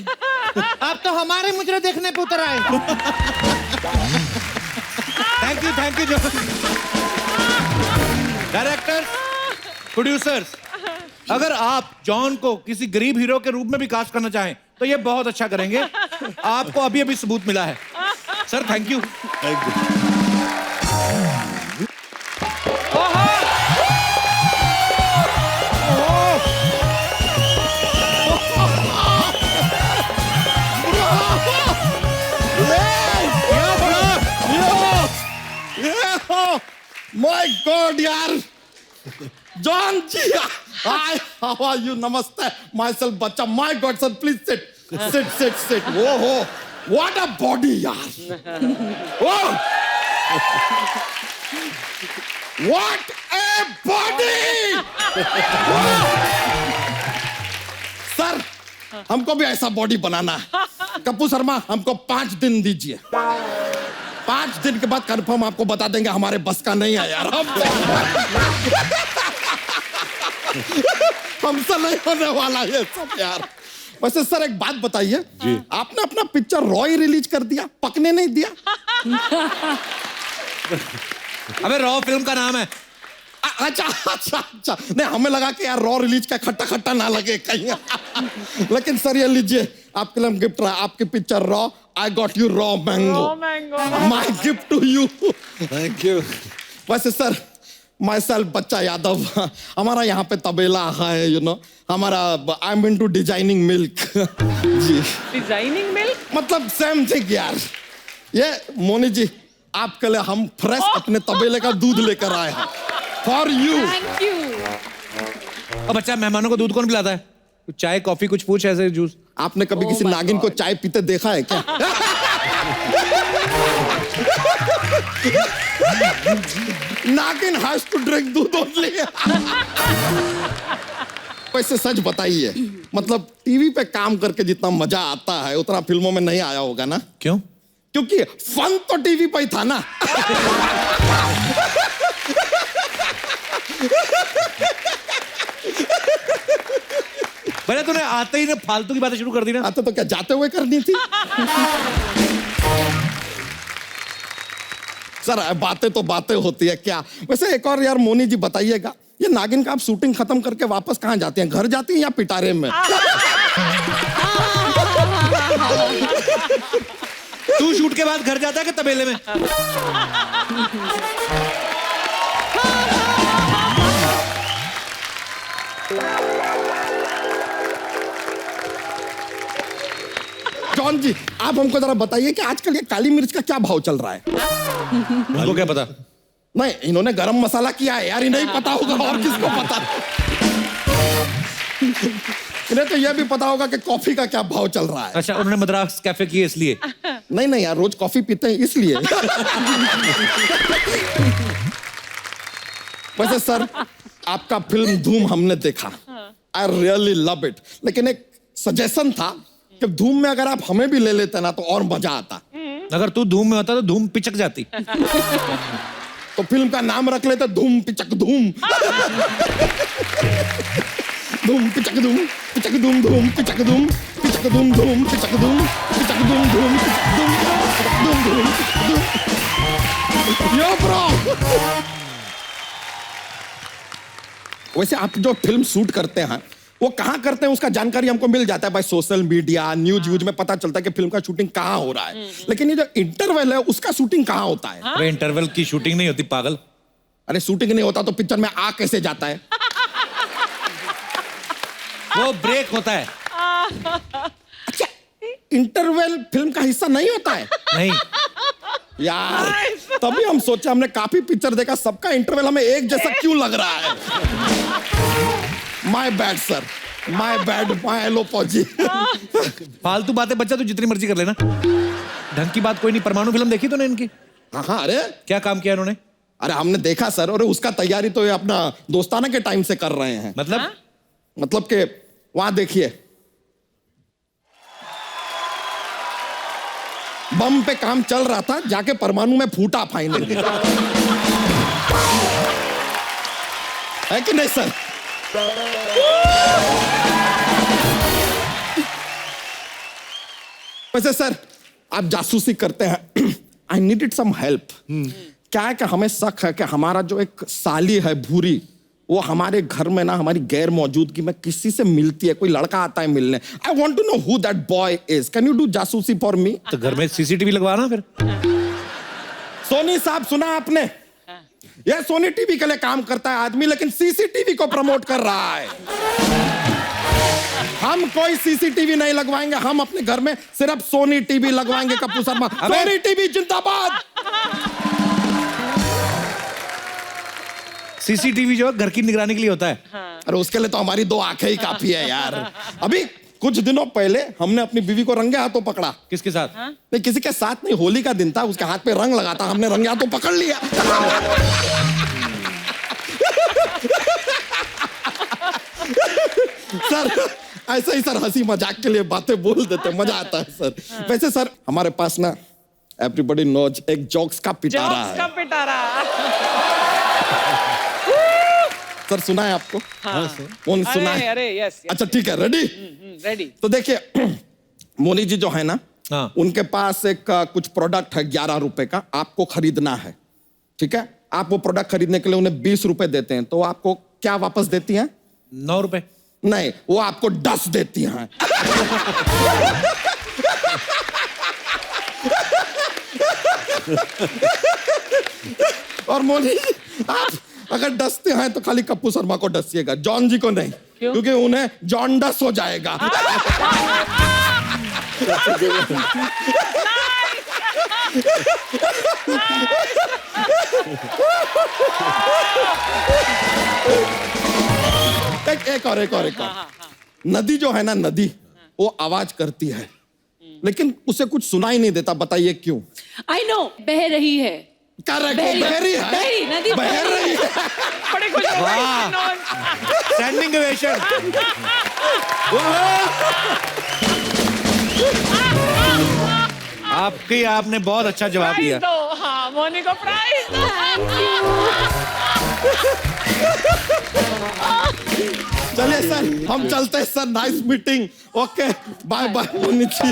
आप तो हमारे मुजरे देखने पे उतर आए। थैंक यू डायरेक्टर्स, प्रोड्यूसर्स, अगर आप जॉन को किसी गरीब हीरो के रूप में भी कास्ट करना चाहें तो ये बहुत अच्छा करेंगे। आपको अभी अभी सबूत मिला है sir. Thank you. My God, यार, John ji, hi, how are you? नमस्ते, myself बच्चा। My God, sir, please sit. Oh, what a body, यार। Oh, what a body! Sir, हमको भी ऐसा बॉडी बनाना है। कपूर शर्मा, हमको 5 दिन दीजिए। 5 दिन के बाद कंफर्म आपको बता देंगे हमारे बस का नहीं है यार। हमसे नहीं होने वाला ये सब यार। वैसे सर एक बात बताइए, आपने अपना पिक्चर रॉय रिलीज कर दिया, पकने नहीं दिया? अबे रॉ फिल्म का नाम है। अच्छा, नहीं हमें लगा कि यार रॉ रिलीज का खट्टा ना लगे कहीं। लेकिन सर ये लीजिए, आपके लिए गिफ्ट रहा, आपकी picture raw, I got you raw mango. My gift to you. Thank you. वैसे सर, myself बच्चा यादव, हमारा यहाँ पे तबेला है, you know, हमारा I'm into designing milk. जी। Designing milk? मतलब सेम थिंग यार। ये मोनी जी, आपके लिए हम फ्रेश अपने तबेले का दूध लेकर आए हैं। For you. Thank you. अब बच्चा, मेहमानों को दूध कौन पिलाता है? कुछ चाय कॉफी कुछ पूछ, ऐसे जूस। आपने कभी किसी नागिन को चाय पीते देखा है क्या? नागिन हैज टू ड्रिंक दूध ओनली। वैसे सच बताइए, मतलब टीवी पे काम करके जितना मजा आता है उतना फिल्मों में नहीं आया होगा ना? क्यों? क्योंकि फन तो टीवी पे ही था ना। भले तूने आते ही ना फालतू की बातें शुरू कर दी ना। आते तो क्या जाते हुए करनी थी? सर बातें तो बातें होती है क्या। वैसे एक और यार मोनी जी बताइएगा, ये नागिन का आप शूटिंग खत्म करके वापस कहाँ जाते हैं? घर जाती हैं या पिटारे में? तू शूट के बाद घर जाता है कि तबेले में? जॉन जी, आप हमको जरा बताइए कि आजकल ये काली मिर्च का क्या भाव चल रहा है? उनको क्या पता? नहीं, इन्होंने गरम मसाला किया है यार, इन्हें पता होगा और किसको पता। इन्हें तो यह भी पता होगा कि कॉफी का क्या भाव चल रहा है। अच्छा, उन्होंने मद्रास कैफे की इसलिए? नहीं यार, रोज कॉफी पीते हैं इसलिए। वैसे सर, आपका फिल्म धूम हमने देखा, आई रियली लव इट। लेकिन एक सजेशन था कि धूम में अगर आप हमें भी ले लेते ना तो और मजा आता। अगर तू धूम में होता तो धूम पिचक जाती। तो फिल्म का नाम रख लेते धूम पिचक धूम। धूम पिचक धूम, पिचक धूम, धूम पिचक धूम, पिचक धूम, धूम पिचक धूम, पिचक धूम, धूम पिचक धूम, धूम धूम पिचक धूम। यो ब्रो। वैसे आप जो फिल्म शूट करते हैं वो कहाँ करते हैं, उसका जानकारी हमको मिल जाता है भाई, सोशल मीडिया न्यूज व्यूज में पता चलता है कि फिल्म का शूटिंग कहाँ हो रहा है। लेकिन ये जो इंटरवल है उसका शूटिंग कहाँ होता है? अरे इंटरवल की शूटिंग नहीं होती पागल। अरे शूटिंग नहीं होता तो पिक्चर में आ कैसे जाता है? वो ब्रेक होता है। अच्छा, इंटरवल फिल्म का हिस्सा नहीं होता है? नहीं यार, तभी हम सोचे, हमने काफी पिक्चर देखा, सबका इंटरवल हमें एक जैसा क्यों लग रहा है? My bad sir, my bad, my एलोपॉजी। फालतू बातें बच्चा तू जितनी मर्जी कर लेना, ढंग की बात कोई नहीं। परमाणु फिल्म देखी तूने इनकी? हाँ, अरे क्या काम किया इन्होंने? अरे हमने देखा सर, और उसका तैयारी तो ये अपना दोस्ताना के टाइम से कर रहे हैं। मतलब कि वहां देखिए, बम पे काम चल रहा था, जाके परमाणु में फूटा फाइनली। है कि नहीं सर? वैसे सर आप जासूसी करते हैं, आई नीडेड सम हेल्प। क्या है कि हमें शक है कि हमारा जो एक साली है भूरी, वो हमारे घर में ना हमारी गैर मौजूदगी में किसी से मिलती है, कोई लड़का आता है मिलने। I want to know who that boy is, can you do जासूसी फॉर मी? तो घर में सीसीटीवी लगवाना फिर। सोनी साहब सुना आपने? यह सोनी टीवी के लिए काम करता है आदमी, लेकिन सीसीटीवी को प्रमोट कर रहा है। हम कोई सीसीटीवी नहीं लगवाएंगे, हम अपने घर में सिर्फ सोनी टीवी लगवाएंगे। कपूर शर्मा, सोनी टीवी जिंदाबाद। सीसीटीवी जो है घर की निगरानी के लिए होता है। अरे उसके लिए तो हमारी 2 आंखें ही काफी है यार। अभी कुछ दिनों पहले हमने अपनी बीवी को रंगे हाथों पकड़ा। किसके साथ? नहीं किसी के साथ नहीं, होली का दिन था, उसके हाथ पे रंग लगा था, हमने रंगे हाथों पकड़ लिया। सर ऐसे ही सर हंसी मजाक के लिए बातें बोल देते, मजा आता है सर। वैसे सर हमारे पास ना एवरीबॉडी नोज एक जोक्स का पिटारा है। सर सुना है आपको? हाँ कौन सुना है? अरे यस। अच्छा ठीक है, रेडी? रेडी। तो देखिए मोनी जी जो है ना, उनके पास एक कुछ प्रोडक्ट है 11 रुपए का, आपको खरीदना है। ठीक है, आप वो प्रोडक्ट खरीदने के लिए उन्हें 20 रुपए देते हैं, तो आपको क्या वापस देती हैं? 9 रुपए। नहीं, वो आपको 10 देती हैं। और मोनी आप अगर डसते हैं तो खाली कप्पू शर्मा को डसिएगा, जॉन जी को नहीं। क्योंकि उन्हें जॉन्डस हो जाएगा। एक और। नदी जो है ना, नदी वो आवाज करती है, लेकिन उसे कुछ सुनाई नहीं देता। बताइए क्यों? आई नो, बह रही है। करेक्ट, बह रही है, नदी बह रही है। बड़े खुश हो गए। Standing ovation. आपने बहुत अच्छा जवाब दिया। हाँ, मोनी को प्राइज चलिए सर हम चलते हैं sir, nice meeting. Okay bye bye Moni ji.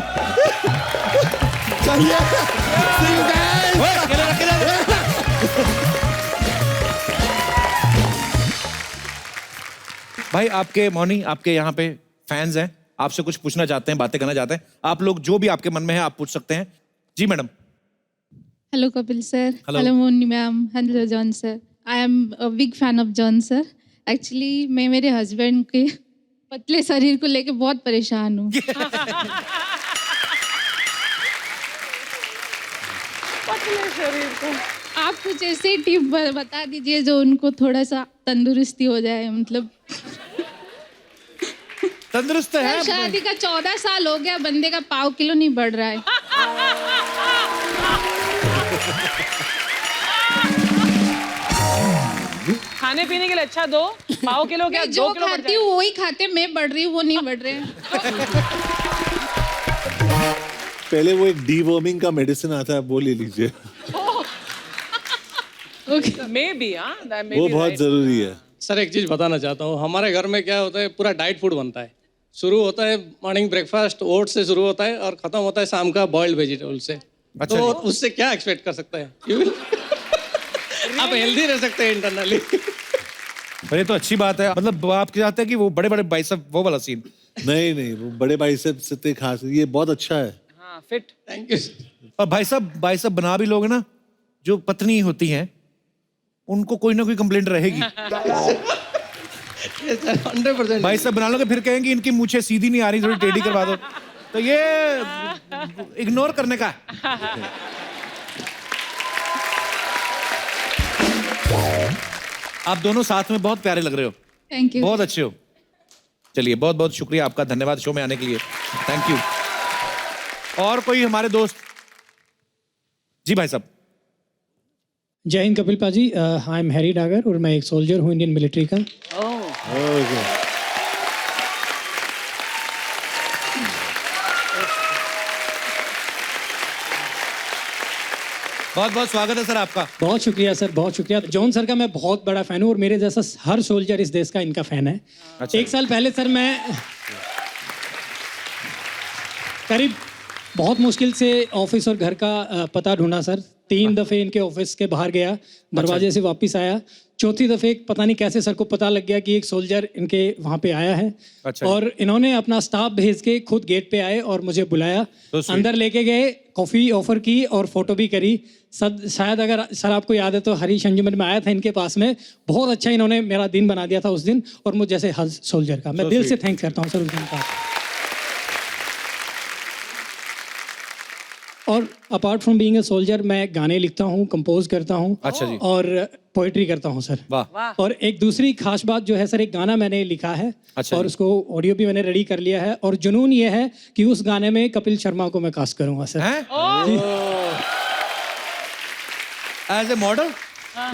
चलिए see you guys। भाई आपके मौनी, आपके यहाँ पे फैंस हैं, आपसे कुछ पूछना चाहते हैं, बातें करना चाहते हैं। आप लोग जो भी आपके मन में है आप पूछ सकते हैं। जी madam. Hello Kapil sir. Hello. Hello Moni ma'am. Hello John sir. I am a big fan of John sir. Actually मैं मेरे हस्बैंड के पतले शरीर को लेके बहुत परेशान हूँ। पतले शरीर को आप कुछ ऐसे टिप बता दीजिए जो उनको थोड़ा सा तंदुरुस्ती हो जाए। मतलब तंदुरुस्त है। शादी का 14 साल हो गया, बंदे का पाव किलो नहीं बढ़ रहा है। खाने पीने के लिए अच्छा दो, पाव किलो क्या? जो 2 किलो बढ़ खाती हूँ वही खाते, मैं बढ़ रही हूँ वो नहीं बढ़ रहे हैं। पहले वो एक डीवर्मिंग का मेडिसिन आता है, वो ले लीजिए। Maybe, वो बहुत जरूरी है। सर एक चीज बताना चाहता हूँ, हमारे घर में क्या होता है, पूरा डाइट फूड बनता है। शुरू होता है मॉर्निंग ब्रेकफास्ट ओट से शुरू होता है और खत्म होता है शाम का बॉइल्ड वेजिटेबल से। अच्छा तो उससे क्या एक्सपेक्ट कर सकते हैं? आप हेल्दी रह सकते हैं इंटरनली। ये तो अच्छी बात है। मतलब आप चाहते हैं कि वो बड़े बड़े बाइसेप वो वाला सीन? नहीं, वो बड़े बाइसेप्स इतने खास, ये बहुत अच्छा है। हाँ, फिट। Thank you. और बाइसेप बना भी लोगे ना, जो पत्नी होती हैं उनको कोई ना कोई कंप्लेंट रहेगी। 100%। बाइसेप बना लोगे फिर कहेंगे इनकी मूछें सीधी नहीं आ रही, थोड़ी टेढ़ी करवा दो। तो ये इग्नोर करने का। आप दोनों साथ में बहुत प्यारे लग रहे हो। Thank you. बहुत अच्छे हो। चलिए बहुत बहुत शुक्रिया आपका, धन्यवाद शो में आने के लिए। Thank you. और कोई हमारे दोस्त? जी भाई साहब। जय हिंद कपिल पाजी, आई एम हैरी डागर और मैं एक सोल्जर हूँ इंडियन मिलिट्री का। बहुत बहुत स्वागत है सर आपका। बहुत शुक्रिया सर, बहुत शुक्रिया। जॉन सर का मैं बहुत बड़ा फ़ैन हूँ और मेरे जैसा हर सोल्जर इस देश का इनका फ़ैन है। अच्छा। एक साल पहले सर मैं करीब बहुत मुश्किल से ऑफिस और घर का पता ढूंढा सर। 3 दफ़े इनके ऑफिस के बाहर गया, दरवाजे से वापस आया। चौथी दफ़े पता नहीं कैसे सर को पता लग गया कि एक सोल्जर इनके वहाँ पे आया है। अच्छा। और इन्होंने अपना स्टाफ भेज के खुद गेट पे आए और मुझे बुलाया, अंदर लेके गए, कॉफ़ी ऑफर की और फोटो भी करी। शायद अगर सर आपको याद है तो हरीश अंजुमन में आया था इनके पास में। बहुत अच्छा इन्होंने मेरा दिन बना दिया था उस दिन, और मुझ जैसे हर सोल्जर का मैं दिल से थैंक्स करता हूँ सर उस दिन का। और apart from being a soldier मैं गाने लिखता हूँ, कंपोज करता हूँ। अच्छा जी। और पोइट्री करता हूँ सर। वाह। और एक दूसरी खास बात जो है सर, एक गाना मैंने लिखा है। अच्छा और जी। उसको ऑडियो भी मैंने रेडी कर लिया है, और जुनून ये है कि उस गाने में कपिल शर्मा को मैं कास्ट करूंगा sir. As a model.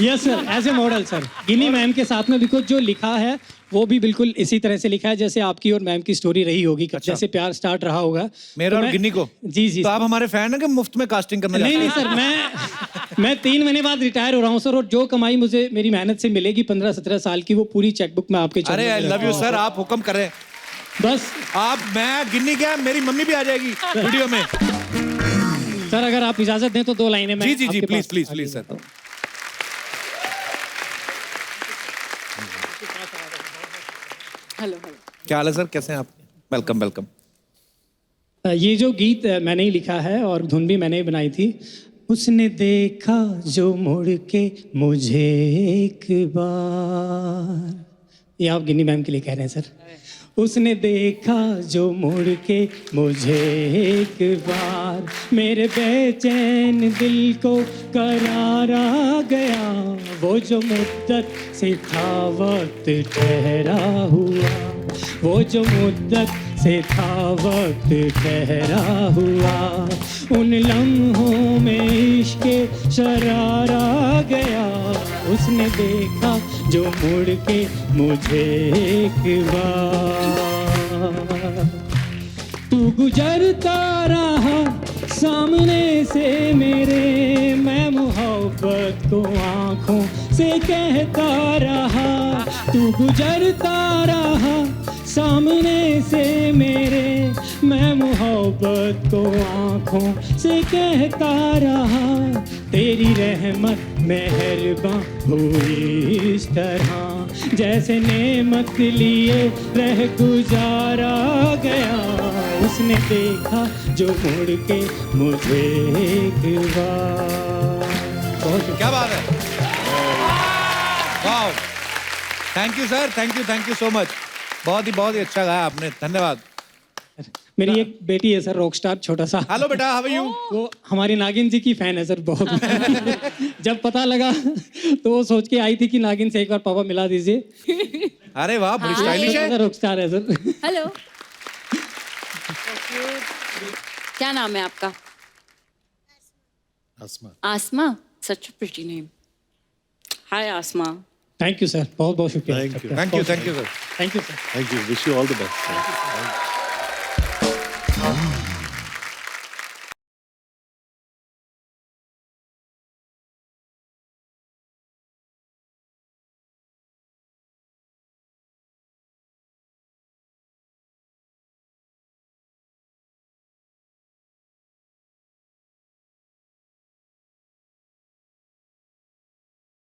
Yes sir, as a model sir. Ginni ma'am के साथ में बिल्कुल जो लिखा है वो भी बिल्कुल इसी तरह से लिखा है जैसे आपकी और मैम की स्टोरी रही होगी। अच्छा। जैसे प्यार स्टार्ट रहा होगा मेरा तो और मैं- गिन्नी को। जी जी। तो आप हमारे फैन हैं कि मुफ्त में कास्टिंग करना नहीं चाहते नहीं सर, मैं 3 महीने बाद रिटायर हो रहा हूँ सर, और जो कमाई मुझे मेरी मेहनत से मिलेगी 15-17 साल की, वो पूरी चेकबुक में आपके हैं? अरे आई लव यू सर, आप हुक्म करें। बस आप, मैं गिन्नी क्या, मेरी मम्मी भी आ जाएगी वीडियो में। सर अगर आप इजाजत दें तो 2 लाइनें मैं जी जी जी, आपके please pass- please please sir. Hello hello. क्या हाल है सर, कैसे हैं आप? Welcome welcome. ये जो गीत मैंने ही लिखा है और धुन भी मैंने ही बनाई थी। उसने देखा जो मुड़ के मुझे एक बार, ये आप गिन्नी मैम के लिए कह रहे हैं सर। उसने देखा जो मुड़ के मुझे एक बार, मेरे बेचैन दिल को करार आ गया। वो जो मुद्दत से था वक्त ठहरा हुआ, वो जो मुद्दत से था वक्त ठहरा हुआ, उन लम्हों में इश्क शरार आ गया। उसने देखा जो मुड़ के मुझे एक बार। तू गुजरता रहा सामने से मेरे, मैं मोहब्बत को आँखों से कहता रहा। तू गुजरता रहा सामने से मेरे, मैं मोहब्बत को आँखों से कहता रहा। तेरी रहमत मेहरबान हुई इस तरह, जैसे नेमत लिए रह गुजारा गया। उसने देखा जो मुड़ के मुझे एक बार। बहुत क्या बात है, वाह। Thank you sir, thank you so much. बहुत ही अच्छा गाया आपने, धन्यवाद। मेरी एक बेटी है सर, रॉकस्टार, छोटा सा। हेलो बेटा, हाउ आर यू? वो हमारी नागिन जी की फैन है सर, बहुत। जब पता लगा तो वो सोच के आई थी कि नागिन से एक बार पापा मिला दीजिए। अरे वाह, बड़ी स्टाइलिश है। रॉकस्टार है सर। हेलो। क्या नाम है आपका? Asma. Asma, such a pretty name. Hi Asma. Thank you sir, बहुत बहुत शुक्रिया। Thank you. Thank you sir. Thank you sir. Thank you, wish you all the best.